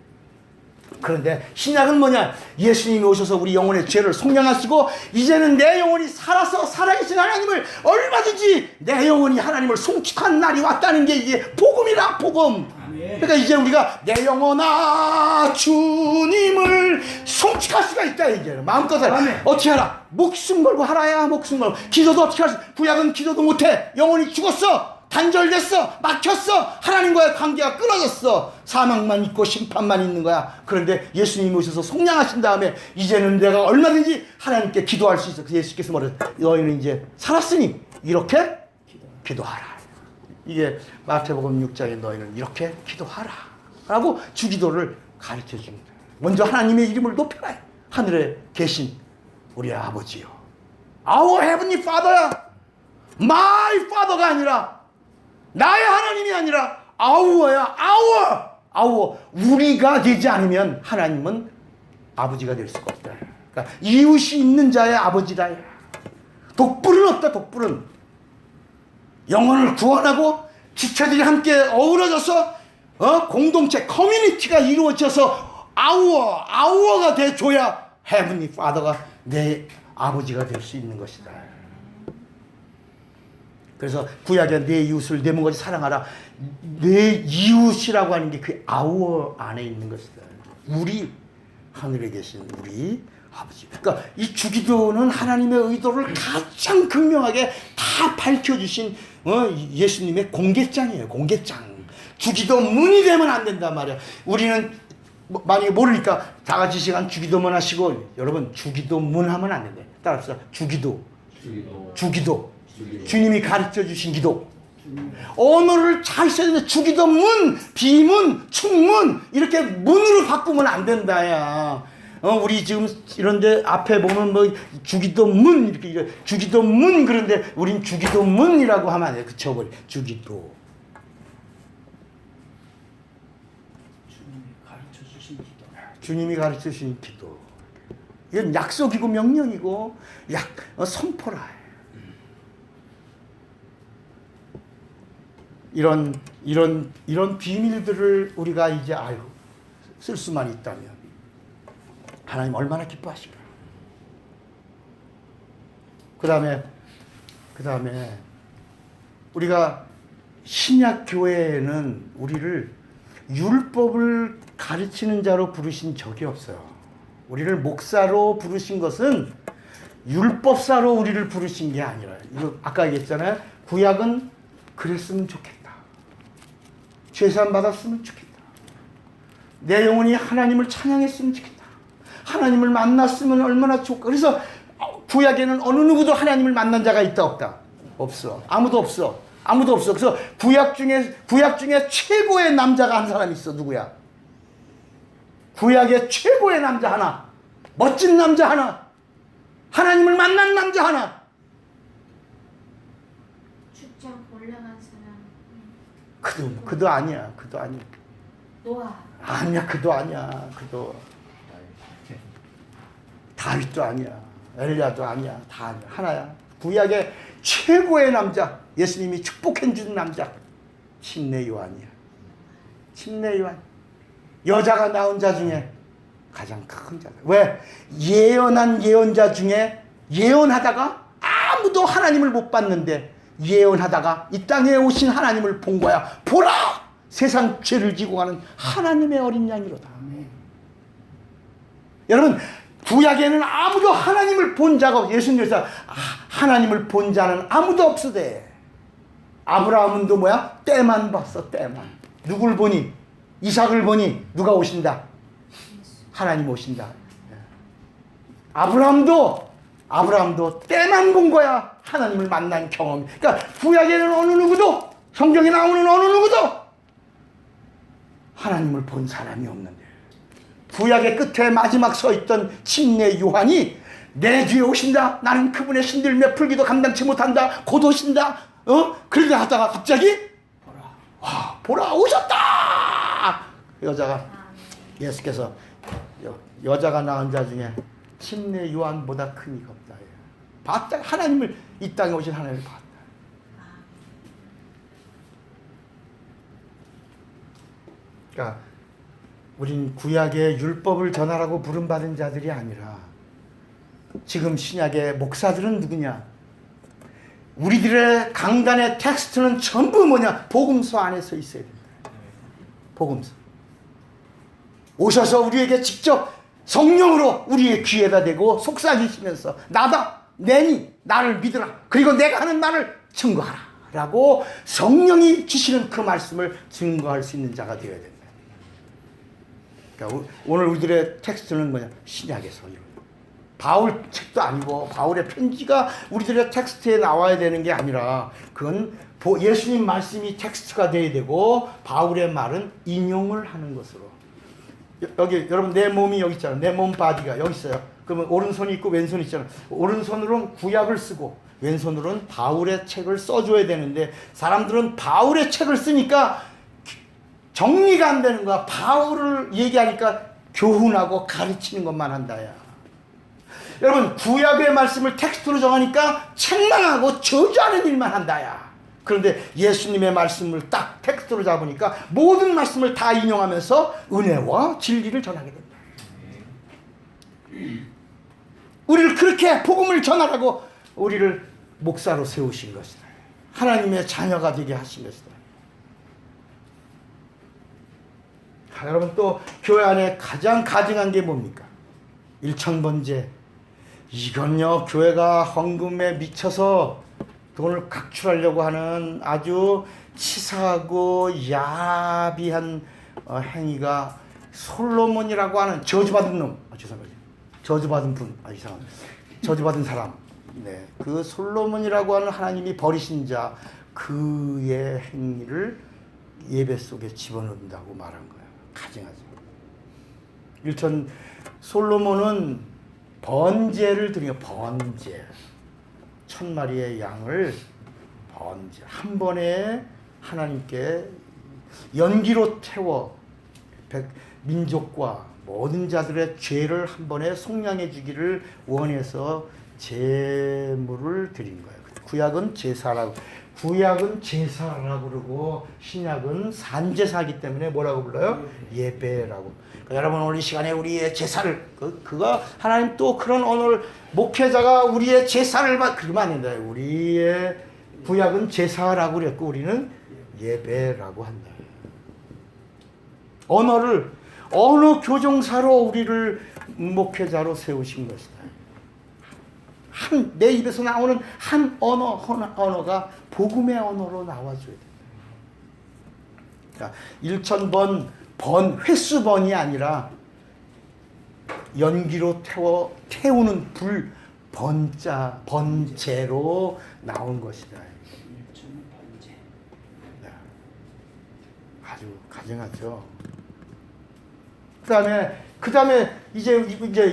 그런데 신약은 뭐냐? 예수님이 오셔서 우리 영혼의 죄를 속량하시고 이제는 내 영혼이 살아서 살아계신 하나님을 얼마든지 내 영혼이 하나님을 송축한 날이 왔다는 게 이게 복음이라. 복음. 그러니까 이제 우리가 내 영혼아 주님을 송축할 수가 있다. 이제 마음껏 어떻게 하라? 목숨 걸고 하라야. 목숨 걸고. 기도도 어떻게 할 수? 구약은 기도도 못해. 영혼이 죽었어. 단절됐어. 막혔어. 하나님과의 관계가 끊어졌어. 사망만 있고 심판만 있는 거야. 그런데 예수님이 오셔서 속량하신 다음에 이제는 내가 얼마든지 하나님께 기도할 수 있어. 예수께서 말해 너희는 이제 살았으니 이렇게 기도하라. 이게 마태복음 6장에 너희는 이렇게 기도하라 라고 주기도를 가르쳐 줍니다. 먼저 하나님의 이름을 높여라. 하늘에 계신 우리 아버지요. Our Heavenly Father야. My Father가 아니라 나의 하나님이 아니라 Our야. Our. 우리가 되지 않으면 하나님은 아버지가 될 수가 없다. 그러니까 이웃이 있는 자의 아버지다. 독불은 없다. 독불은. 영혼을 구원하고 지체들이 함께 어우러져서 공동체 커뮤니티가 이루어져서 Our가 돼줘야 Heavenly Father가 내 아버지가 될 수 있는 것이다. 그래서 구약에 내 이웃을 내 몸같이 사랑하라. 내 이웃이라고 하는 게 그 our 안에 있는 것이다. 우리 하늘에 계신 우리 아버지. 그러니까 이 주기도는 하나님의 의도를 가장 극명하게 다 밝혀주신 예수님의 공개장이에요. 공개장. 주기도문이 되면 안 된단 말이야. 우리는 만약에 모르니까 다 같이 시간 주기도문 하시고, 여러분 주기도문 하면 안 된대. 따라합시다. 주기도. 주님이 가르쳐 주신 기도. 언어를 잘 써야 되는데 주기도문, 비문, 충문 이렇게 문으로 바꾸면 안 된다야. 우리 지금 이런데 앞에 보면 뭐 주기도문 이렇게 주기도문, 그런데 우린 주기도문이라고 하면 안 돼. 그쳐버려. 주기도. 주님이 가르쳐 주신 기도. 이건 약속이고 명령이고 선포라. 이런 비밀들을 우리가 이제 알고 쓸 수만 있다면 하나님 얼마나 기뻐하실까. 그 다음에 우리가 신약 교회에는 우리를 율법을 가르치는 자로 부르신 적이 없어요. 우리를 목사로 부르신 것은 율법사로 우리를 부르신 게 아니라, 이거 아까 얘기했잖아요. 구약은 그랬으면 좋겠다. 죄사함 받았으면 좋겠다. 내 영혼이 하나님을 찬양했으면 좋겠다. 하나님을 만났으면 얼마나 좋을까. 그래서 구약에는 어느 누구도 하나님을 만난 자가 있다 없다? 없어. 아무도 없어. 아무도 없어. 그래서 구약 중에 최고의 남자가 한 사람이 있어. 누구야? 구약의 최고의 남자 하나, 멋진 남자 하나, 하나님을 만난 남자 하나. 죽지 않고 올라간 사람. 그도 아니야. 그도 아니야. 노아. 아니야. 그도 아니야. 그도. 다윗도 아니야. 엘리야도 아니야. 다 아니야. 하나야. 구약의 최고의 남자, 예수님이 축복해 주는 남자, 침례 요한이야. 침례 요한. 여자가 낳은 자 중에 가장 큰 자다. 왜? 예언한 예언자 중에 예언하다가 아무도 하나님을 못 봤는데 예언하다가 이 땅에 오신 하나님을 본 거야. 보라! 세상 죄를 지고 가는 하나님의 어린 양이로다. 여러분, 구약에는 아무도 하나님을 본 자가 없어. 예수님께서 하나님을 본 자는 아무도 없으되. 아브라함은 뭐야? 때만 봤어. 때만. 누굴 보니? 이삭을 보니 누가 오신다? 하나님 오신다. 아브라함도 때만 본 거야. 하나님을 만난 경험. 그러니까 구약에는 어느 누구도, 성경에 나오는 어느 누구도 하나님을 본 사람이 없는데, 구약의 끝에 마지막 서 있던 침례 요한이 내 뒤에 오신다. 나는 그분의 신들며 풀기도 감당치 못한다. 곧 오신다. 그러다 하다가 갑자기 보라 오셨다. 여자가, 예수께서 여자가 낳은 자 중에 침례 요한보다 큰 이가 없다. 봤다. 하나님을, 이 땅에 오신 하나님을 봤다. 그러니까 우린 구약의 율법을 전하라고 부름받은 자들이 아니라, 지금 신약의 목사들은 누구냐? 우리들의 강단의 텍스트는 전부 뭐냐? 복음서 안에서 있어야 된다. 복음서. 오셔서 우리에게 직접 성령으로 우리의 귀에다 대고 속삭이시면서 나다, 내니 나를 믿으라, 그리고 내가 하는 말을 증거하라 라고 성령이 주시는 그 말씀을 증거할 수 있는 자가 되어야 된다. 그러니까 오늘 우리들의 텍스트는 뭐냐? 신약에서 바울 책도 아니고 바울의 편지가 우리들의 텍스트에 나와야 되는 게 아니라, 그건 예수님 말씀이 텍스트가 돼야 되고 바울의 말은 인용을 하는 것으로. 여기 여러분, 내 몸이 여기 있잖아. 내 몸 바디가 여기 있어요. 그러면 오른손이 있고 왼손이 있잖아. 오른손으로는 구약을 쓰고 왼손으로는 바울의 책을 써줘야 되는데, 사람들은 바울의 책을 쓰니까 정리가 안 되는 거야. 바울을 얘기하니까 교훈하고 가르치는 것만 한다야. 여러분, 구약의 말씀을 텍스트로 정하니까 책망하고 저주하는 일만 한다야. 그런데 예수님의 말씀을 딱 텍스트로 잡으니까 모든 말씀을 다 인용하면서 은혜와 진리를 전하게 된다. 우리를 그렇게 복음을 전하라고 우리를 목사로 세우신 것이다. 하나님의 자녀가 되게 하신 것이다. 여러분, 또 교회 안에 가장 가증한 게 뭡니까? 일천번제. 이건요, 교회가 헌금에 미쳐서 돈을 각출하려고 하는 아주 치사하고 야비한 행위가, 솔로몬이라고 하는 저주받은 놈, 죄송합니다. 저주받은 분, 이상합니다. 저주받은 사람. 네, 그 솔로몬이라고 하는 하나님이 버리신 자, 그의 행위를 예배 속에 집어넣는다고 말한 거예요. 가증하죠. 일천 솔로몬은 번제를 드리고, 번제 1000마리의 양을 번제 한 번에 하나님께 연기로 태워 민족과 모든 자들의 죄를 한 번에 속량해 주기를 원해서 제물을 드린 거예요. 그때 구약은 제사라고, 구약은 제사라고 그러고 신약은 산제사이기 때문에 뭐라고 불러요? 예배라고. 그러니까 여러분 오늘 이 시간에 우리의 제사를 그거 하나님 또 그런 오늘 목회자가 우리의 제사를 그러면 안 된다. 우리의 구약은 제사라고 그랬고 우리는 예배라고 한다. 언어를 언어 교정사로 우리를 목회자로 세우신 것이다. 내 입에서 나오는 한 언어가 복음의 언어로 나와줘야 돼. 그러니까 1000번 횟수번이 아니라 연기로 태우는 번제로 나온 것이다. 아주 가증하죠. 그다음에 이제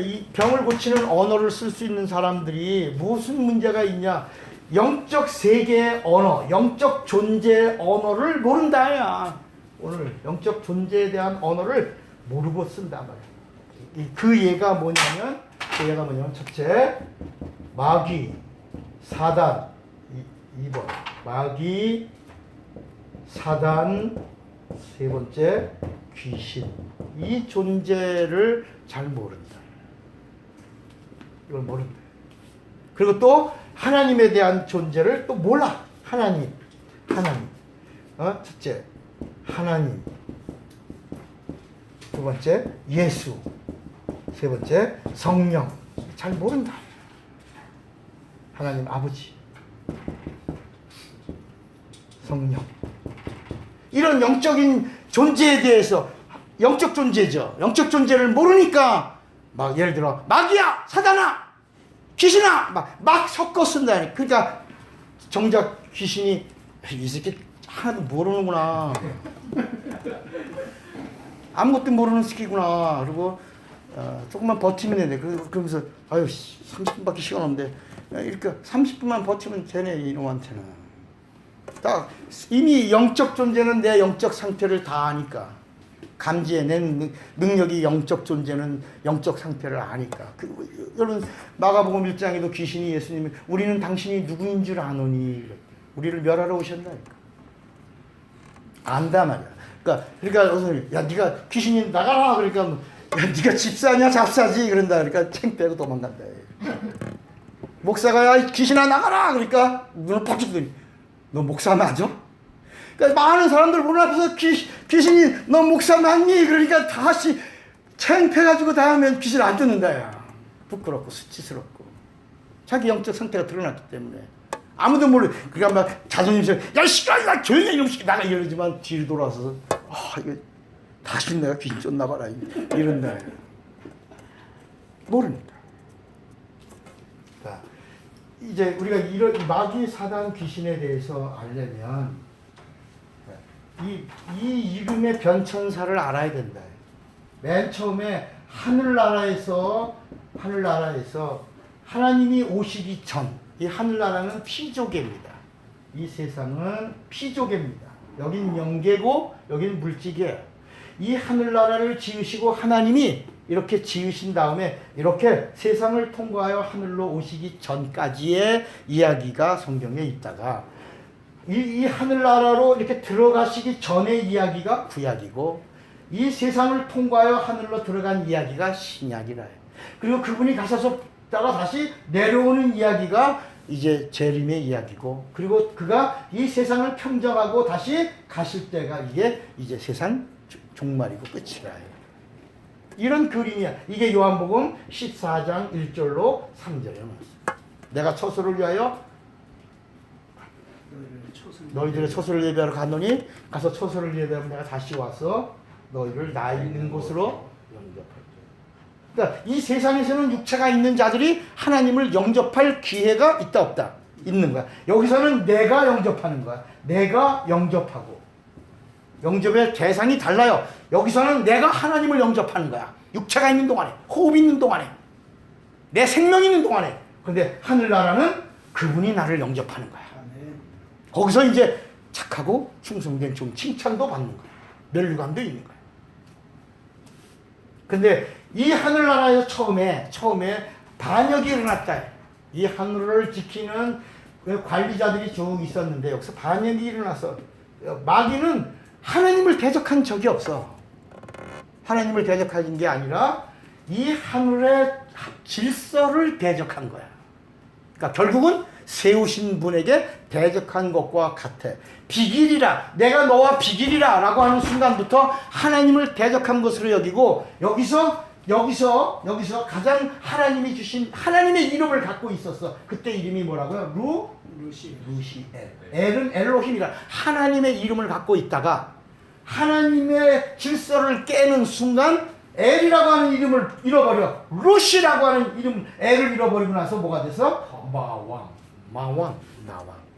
이 병을 고치는 언어를 쓸 수 있는 사람들이 무슨 문제가 있냐? 영적 세계의 언어, 영적 존재의 언어를 모른다야. 오늘 영적 존재에 대한 언어를 모르고 쓴단 말이야. 그 예가 뭐냐면 첫째, 마귀, 사단, 2번, 마귀, 사단, 세 번째, 귀신. 이 존재를 잘 모른다. 이걸 모른다. 그리고 또 하나님에 대한 존재를 또 몰라. 하나님. 첫째, 하나님. 두 번째, 예수. 세 번째, 성령. 잘 모른다. 하나님 아버지. 성령. 이런 영적인 존재에 대해서 영적 존재죠. 영적 존재를 모르니까 막 예를 들어 마귀야, 사단아, 귀신아 막 섞어 쓴다니. 그러니까 정작 귀신이 이 새끼 하나도 모르는구나. 아무것도 모르는 새끼구나. 그리고 조금만 버티면 돼. 그러면서 아유 30분밖에 시간 없는데 이렇게 30분만 버티면 되네 이놈한테는. 딱 이미 영적 존재는 내 영적 상태를 다 아니까. 감지해낸 능력이 영적 존재는 영적 상태를 아니까. 여러분 마가복음 1장에도 귀신이 예수님이 우리는 당신이 누구인 줄 아노니 우리를 멸하러 오셨나니까. 안다 말이야. 그러니까 야 네가 귀신이 나가라 그러니까 야 네가 집사냐 잡사지 그런다. 그러니까 챙 빼고 도망간다. 목사가 야 귀신아 나가라 그러니까 눈을 팍 뜨더니 너 목사 맞아? 그러니까 많은 사람들 보는 앞에서 귀신이 너 목사 맞니? 그러니까 다시 창피해가지고 다음엔 귀신 안 듣는다. 야. 부끄럽고 수치스럽고 자기 영적 상태가 드러났기 때문에 아무도 모르. 그러니까 막 자존심 상해. 야 시끄러워, 나 조용히 해, 이놈 시키 나가 이러지만 뒤로 돌아서 이거 다시 내가 귀신 쫓나 봐라 이런다. 모릅니다. 자, 이제 우리가 이런 마귀, 사단, 귀신에 대해서 알려면 이 이름의 변천사를 알아야 된다. 맨 처음에 하늘나라에서 하나님이 오시기 전, 이 하늘나라는 피조개입니다. 이 세상은 피조개입니다. 여긴 영계고 여긴 물질이에요. 이 하늘나라를 지으시고 하나님이 이렇게 지으신 다음에 이렇게 세상을 통과하여 하늘로 오시기 전까지의 이야기가 성경에 있다가 이 하늘나라로 이렇게 들어가시기 전의 이야기가 구약이고 이 세상을 통과하여 하늘로 들어간 이야기가 신약이라 해요. 그리고 그분이 가셔서다가 다시 내려오는 이야기가 이제 재림의 이야기고 그리고 그가 이 세상을 평정하고 다시 가실 때가 이게 이제 세상 종말이고 끝이라 해요. 이런 그림이야. 이게 요한복음 14장 1절로 3절에 나왔어요. 내가 처소를 위하여 너희들의 처소를 예배하러 갔노니 가서 처소를 예배하면 내가 다시 와서 너희를 나 있는 곳으로 영접할 거야. 그러니까 이 세상에서는 육체가 있는 자들이 하나님을 영접할 기회가 있다 없다? 있는 거야. 여기서는 내가 영접하는 거야. 내가 영접하고 영접의 대상이 달라요. 여기서는 내가 하나님을 영접하는 거야. 육체가 있는 동안에, 호흡이 있는 동안에, 내 생명이 있는 동안에. 그런데 하늘나라는 그분이 나를 영접하는 거야. 거기서 이제 착하고 충성된 좀 칭찬도 받는 거야. 멸류관도 있는 거야. 근데 이 하늘나라에서 처음에 반역이 일어났다. 이 하늘을 지키는 그 관리자들이 쭉 있었는데 여기서 반역이 일어나서 마귀는 하나님을 대적한 적이 없어. 하나님을 대적한 게 아니라 이 하늘의 질서를 대적한 거야. 그러니까 결국은 세우신 분에게 대적한 것과 같아. 비길이라, 내가 너와 비길이라 라고 하는 순간부터 하나님을 대적한 것으로 여기고, 여기서 가장 하나님이 주신 하나님의 이름을 갖고 있었어. 그때 이름이 뭐라고요? 루시엘. 엘은 엘로힘이라 하나님의 이름을 갖고 있다가 하나님의 질서를 깨는 순간 엘이라고 하는 이름을 잃어버려. 루시라고 하는 이름, 엘을 잃어버리고 나서 뭐가 돼서?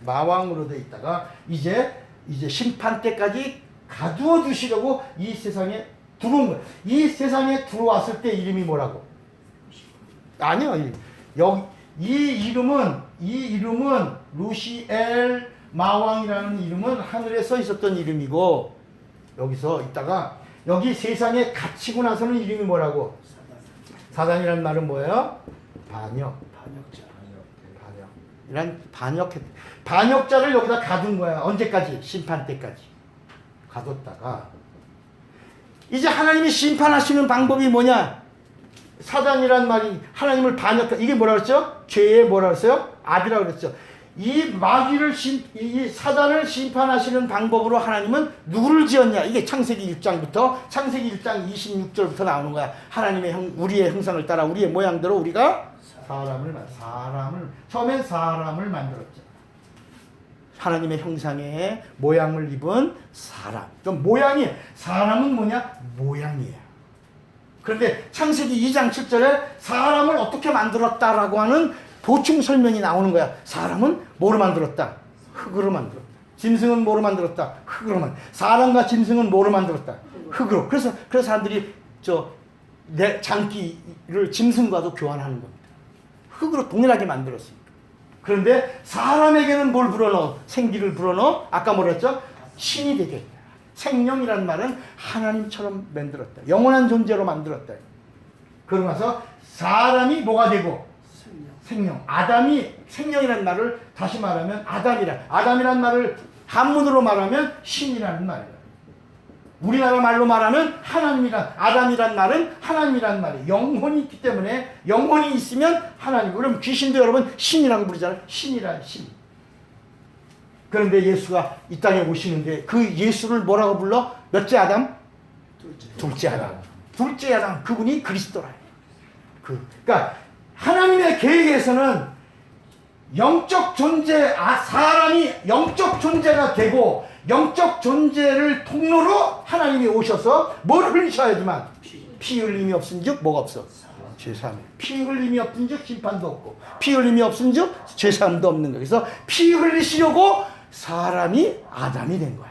마왕으로 돼 있다가 이제 심판 때까지 가두어 두시려고 이 세상에 들어온 거예요. 이 세상에 들어왔을 때 이름이 뭐라고? 아니요. 이 이름은 루시엘 마왕이라는 이름은 하늘에 서 있었던 이름이고, 여기서 있다가 여기 세상에 갇히고 나서는 이름이 뭐라고? 사단이라는 말은 뭐예요? 반역자를 여기다 가둔 거야. 언제까지? 심판 때까지 가뒀다가 이제 하나님이 심판하시는 방법이 뭐냐? 사단이란 말이 하나님을 이게 뭐라 그랬죠? 죄의 뭐라 그랬어요? 압이라고 그랬죠. 이 사단을 심판하시는 방법으로 하나님은 누구를 지었냐? 이게 창세기 1장 26절부터 나오는 거야. 하나님의 우리의 형상을 따라 우리의 모양대로 우리가 처음엔 사람을 만들었죠. 하나님의 형상의 모양을 입은 사람. 그럼 사람은 뭐냐? 모양이에요. 그런데 창세기 2장 7절에 사람을 어떻게 만들었다라고 하는 보충 설명이 나오는 거야. 사람은 뭐로 만들었다? 흙으로 만들었다. 짐승은 뭐로 만들었다? 흙으로 만들었다. 사람과 짐승은 뭐로 만들었다? 흙으로. 그래서 사람들이 장기를 짐승과도 교환하는 겁니다. 흙으로 동일하게 만들었습니다. 그런데 사람에게는 뭘 불어넣어? 생기를 불어넣어? 아까 뭐라 했죠? 신이 되게 했다. 생명이라는 말은 하나님처럼 만들었다. 영원한 존재로 만들었다. 그러고 나서 사람이 뭐가 되고? 생명. 아담이 생명이라는 말을 다시 말하면 아담이라는 말을 한문으로 말하면 신이라는 말이에요. 우리나라 말로 말하면 아담이란 말은 하나님이라는 말이에요. 영혼이 있기 때문에 영혼이 있으면 하나님. 그럼 귀신도 여러분 신이라고 부르잖아요. 신이란 신. 그런데 예수가 이 땅에 오시는데 그 예수를 뭐라고 불러? 몇째 아담? 둘째 아담. 둘째 아담. 그분이 그리스도라. 그러니까 하나님의 계획에서는 영적 존재, 사람이 영적 존재가 되고 영적 존재를 통로로 하나님이 오셔서 뭘 흘리셔야지만 피 흘림이 없은즉 뭐가 없어? 죄사함. 피 흘림이 없은즉 심판도 없고 피 흘림이 없은즉 죄사함도 없는 거예요. 그래서 피 흘리시려고 사람이 아담이 된 거야.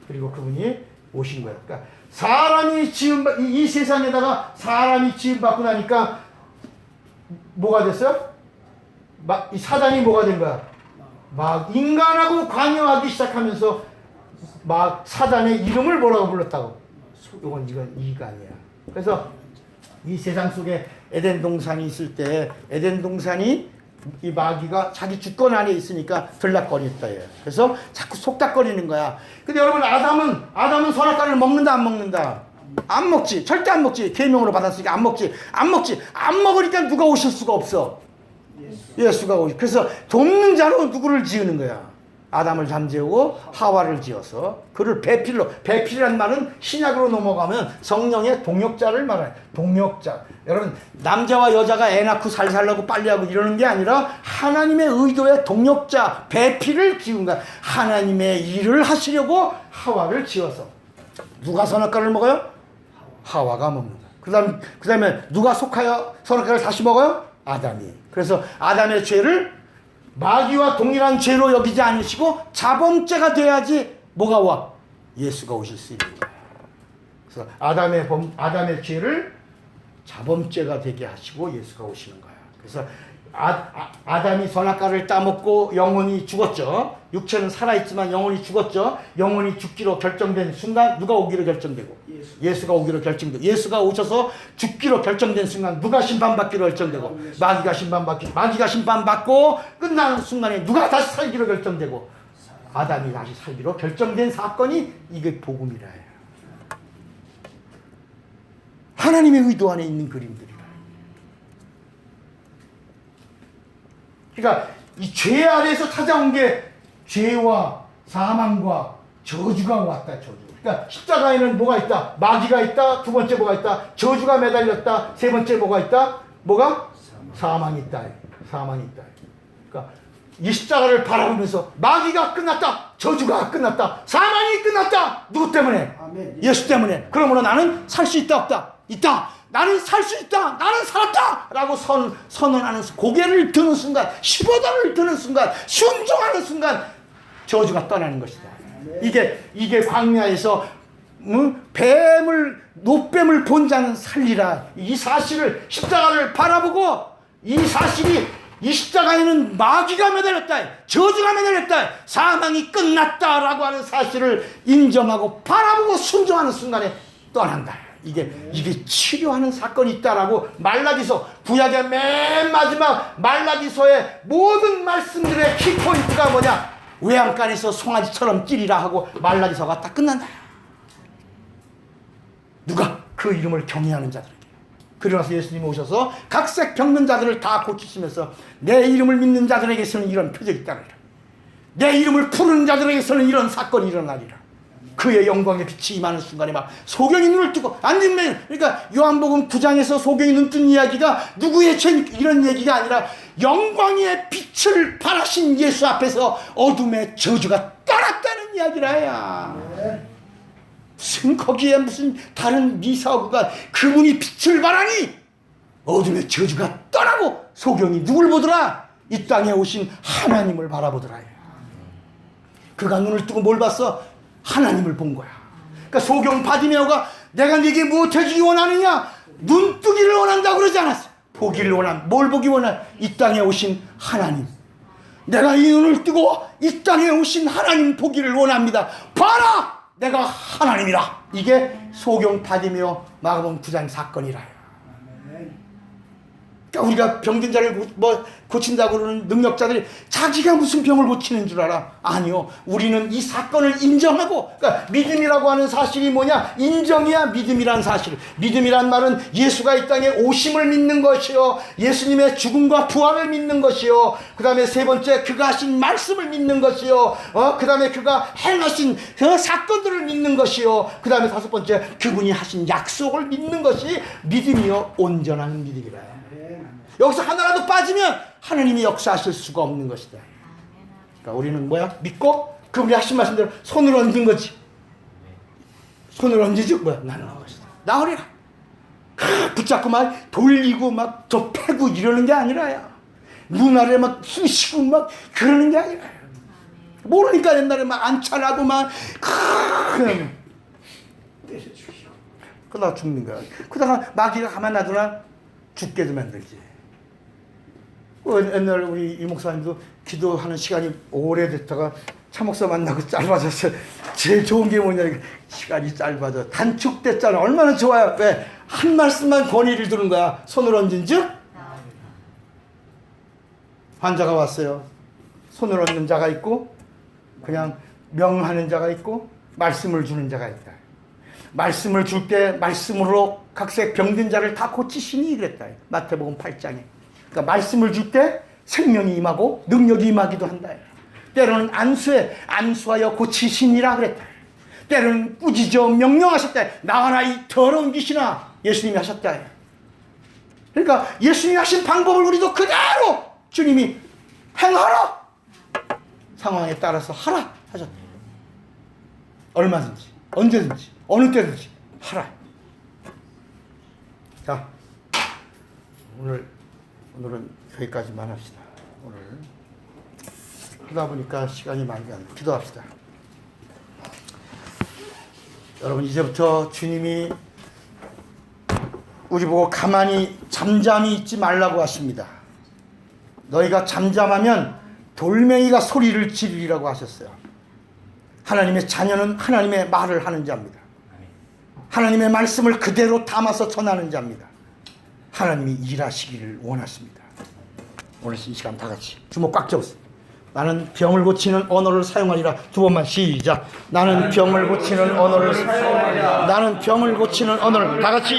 그리고 그분이 오신 거야. 그러니까 사람이 이 세상에다가 사람이 지음받고 나니까 뭐가 됐어요? 이 사단이 뭐가 된 거야? 막 인간하고 관여하기 시작하면서 막 사단의 이름을 뭐라고 불렀다고? 이건 이간이야. 그래서 이 세상 속에 에덴 동산이 있을 때 에덴 동산이 이 마귀가 자기 주권 안에 있으니까 들락거렸다. 그래서 자꾸 속닥거리는 거야. 근데 여러분 아담은 선악과를 먹는다 안 먹는다? 안 먹지. 절대 안 먹지. 계명으로 받았으니까 안 먹지. 안 먹으니까 누가 오실 수가 없어. 예수가 오시. 그래서 돕는 자로 누구를 지으는 거야? 아담을 잠재우고 하와를 지어서 그를 배필이라는 말은 신약으로 넘어가면 성령의 동역자를 말해요. 동역자. 여러분 남자와 여자가 애 낳고 살살하고 빨리 하고 이러는 게 아니라 하나님의 의도의 동역자 배필을 지은 거야. 하나님의 일을 하시려고 하와를 지어서. 누가 선악과를 먹어요? 하와가 먹는 거야. 그 다음에 누가 속하여 선악과를 다시 먹어요? 아담이. 그래서 아담의 죄를 마귀와 동일한 죄로 여기지 않으시고 자범죄가 돼야지 뭐가 와? 예수가 오실 수 있는 거야. 그래서 아담의 죄를 자범죄가 되게 하시고 예수가 오시는 거야. 그래서 아담이 선악과를 따먹고 영혼이 죽었죠. 육체는 살아있지만 영혼이 죽었죠. 영혼이 죽기로 결정된 순간 누가 오기로 결정되고 예수가 오기로 결정되고 예수가 오셔서 죽기로 결정된 순간 누가 심판받기로 결정되고 마귀가 심판받고 끝나는 순간에 누가 다시 살기로 결정되고 아담이 다시 살기로 결정된 사건이 이게 복음이라 해요. 하나님의 의도 안에 있는 그림들이라. 그러니까 이 죄 아래에서 찾아온 게 죄와 사망과 저주가 왔다. 저주. 그러니까 십자가에는 뭐가 있다? 마귀가 있다. 두 번째 뭐가 있다? 저주가 매달렸다. 세 번째 뭐가 있다? 뭐가? 사망이 있다. 사망이 있다. 그러니까 이 십자가를 바라보면서 마귀가 끝났다. 저주가 끝났다. 사망이 끝났다. 누구 때문에? 아멘. 예수 때문에. 그러므로 나는 살 수 있다 없다? 있다. 나는 살 수 있다. 나는 살았다. 라고 선언하는 고개를 드는 순간 15단을 드는 순간 순종하는 순간 저주가 떠나는 것이다. 이게 광야에서 노뱀을 본 자는 살리라. 이 사실을 십자가를 바라보고 이 사실이 이 십자가에는 마귀가 매달렸다. 저주가 매달렸다. 사망이 끝났다라고 하는 사실을 인정하고 바라보고 순종하는 순간에 떠난다. 이게 치료하는 사건이 있다라고 말라기서 구약의 맨 마지막 말라기서의 모든 말씀들의 키포인트가 뭐냐? 외양간에서 송아지처럼 찌리라 하고 말라기서가 딱 끝난다. 누가? 그 이름을 경외하는 자들에게. 그러나서 예수님이 오셔서 각색 병든 자들을 다 고치시면서 내 이름을 믿는 자들에게서는 이런 표적이 있다리라. 내 이름을 부르는 자들에게서는 이런 사건이 일어나리라. 그의 영광의 빛이 임하는 순간에 막 소경이 눈을 뜨고 앉으면, 그러니까 요한복음 9장에서 소경이 눈 뜬 이야기가 누구의 죄 이런 얘기가 아니라 영광의 빛을 발하신 예수 앞에서 어둠의 저주가 떠났다는 이야기라야. 무슨 거기에 무슨 다른 미사오가 그분이 빛을 발하니 어둠의 저주가 떠나고 소경이 누굴 보더라? 이 땅에 오신 하나님을 바라보더라. 그가 눈을 뜨고 뭘 봤어? 하나님을 본 거야. 그러니까 소경 바디메오가 내가 네게 무엇 해주기 원하느냐? 눈뜨기를 원한다고 그러지 않았어. 보기를 원한. 뭘 보기 원한? 이 땅에 오신 하나님. 내가 이 눈을 뜨고 이 땅에 오신 하나님 보기를 원합니다. 봐라! 내가 하나님이라. 이게 소경 바디메오 마가복음 9장 사건이라. 그러니까 우리가 병든 자를 고친다고 그러는 능력자들이 자기가 무슨 병을 고치는 줄 알아? 아니요. 우리는 이 사건을 인정하고, 그러니까 믿음이라고 하는 사실이 뭐냐? 인정이야 믿음이란 사실. 믿음이란 말은 예수가 이 땅에 오심을 믿는 것이요, 예수님의 죽음과 부활을 믿는 것이요, 그 다음에 세 번째 그가 하신 말씀을 믿는 것이요, 그 다음에 그가 행하신 그 사건들을 믿는 것이요, 그 다음에 다섯 번째 그분이 하신 약속을 믿는 것이 믿음이요 온전한 믿음이라. 여기서 하나라도 빠지면 하나님이 역사하실 수가 없는 것이다. 그러니까 우리는 뭐야? 믿고 그분이 하신 말씀대로 손을 얹은 거지. 손을 얹으지 뭐야? 나는 것이다. 나으리라. 붙잡고 막 돌리고 막 저 패고 이러는 게 아니라야. 눈 아래 막 쑤시고 막 그러는 게 아니라. 모르니까 옛날에 막 안차라고 막 그냥 때려 죽이고 그러다가 죽는 거야. 그러다가 마귀가 가만 놔두나 죽게도 만들지. 옛날 우리 이 목사님도 기도하는 시간이 오래됐다가 차 목사 만나고 짧아졌어요. 제일 좋은 게 뭐냐, 시간이 짧아져. 단축됐잖아. 얼마나 좋아요. 왜? 한 말씀만 권위를 두는 거야. 손을 얹은 즉 환자가 왔어요. 손을 얹는 자가 있고 그냥 명하는 자가 있고 말씀을 주는 자가 있다. 말씀을 줄 때 말씀으로 각색 병든 자를 다 고치시니 그랬다. 마태복음 8장에. 그러니까 말씀을 줄 때 생명이 임하고 능력이 임하기도 한다. 때로는 안수하여 고치시니라 그랬다. 때로는 꾸짖어 명령하셨다. 나와라 이 더러운 귀신아. 예수님이 하셨다. 그러니까 예수님이 하신 방법을 우리도 그대로 주님이 행하라. 상황에 따라서 하라 하셨다. 얼마든지 언제든지 어느 때든지 하라. 자, 오늘은 여기까지만 합시다. 오늘 그러다 보니까 시간이 많이 안 돼. 기도합시다. 여러분, 이제부터 주님이 우리 보고 가만히 잠잠히 있지 말라고 하십니다. 너희가 잠잠하면 돌멩이가 소리를 지르리라고 하셨어요. 하나님의 자녀는 하나님의 말을 하는 자입니다. 하나님의 말씀을 그대로 담아서 전하는 자입니다. 하나님이 일하시기를 원하십니다. 오늘 이 시간 다 같이 주먹 꽉 잡으세요. 나는 병을 고치는 언어를 사용하리라. 두 번만 시작. 나는 병을 고치는 언어를 사용하리라. 나는 병을 고치는 언어를 다 같이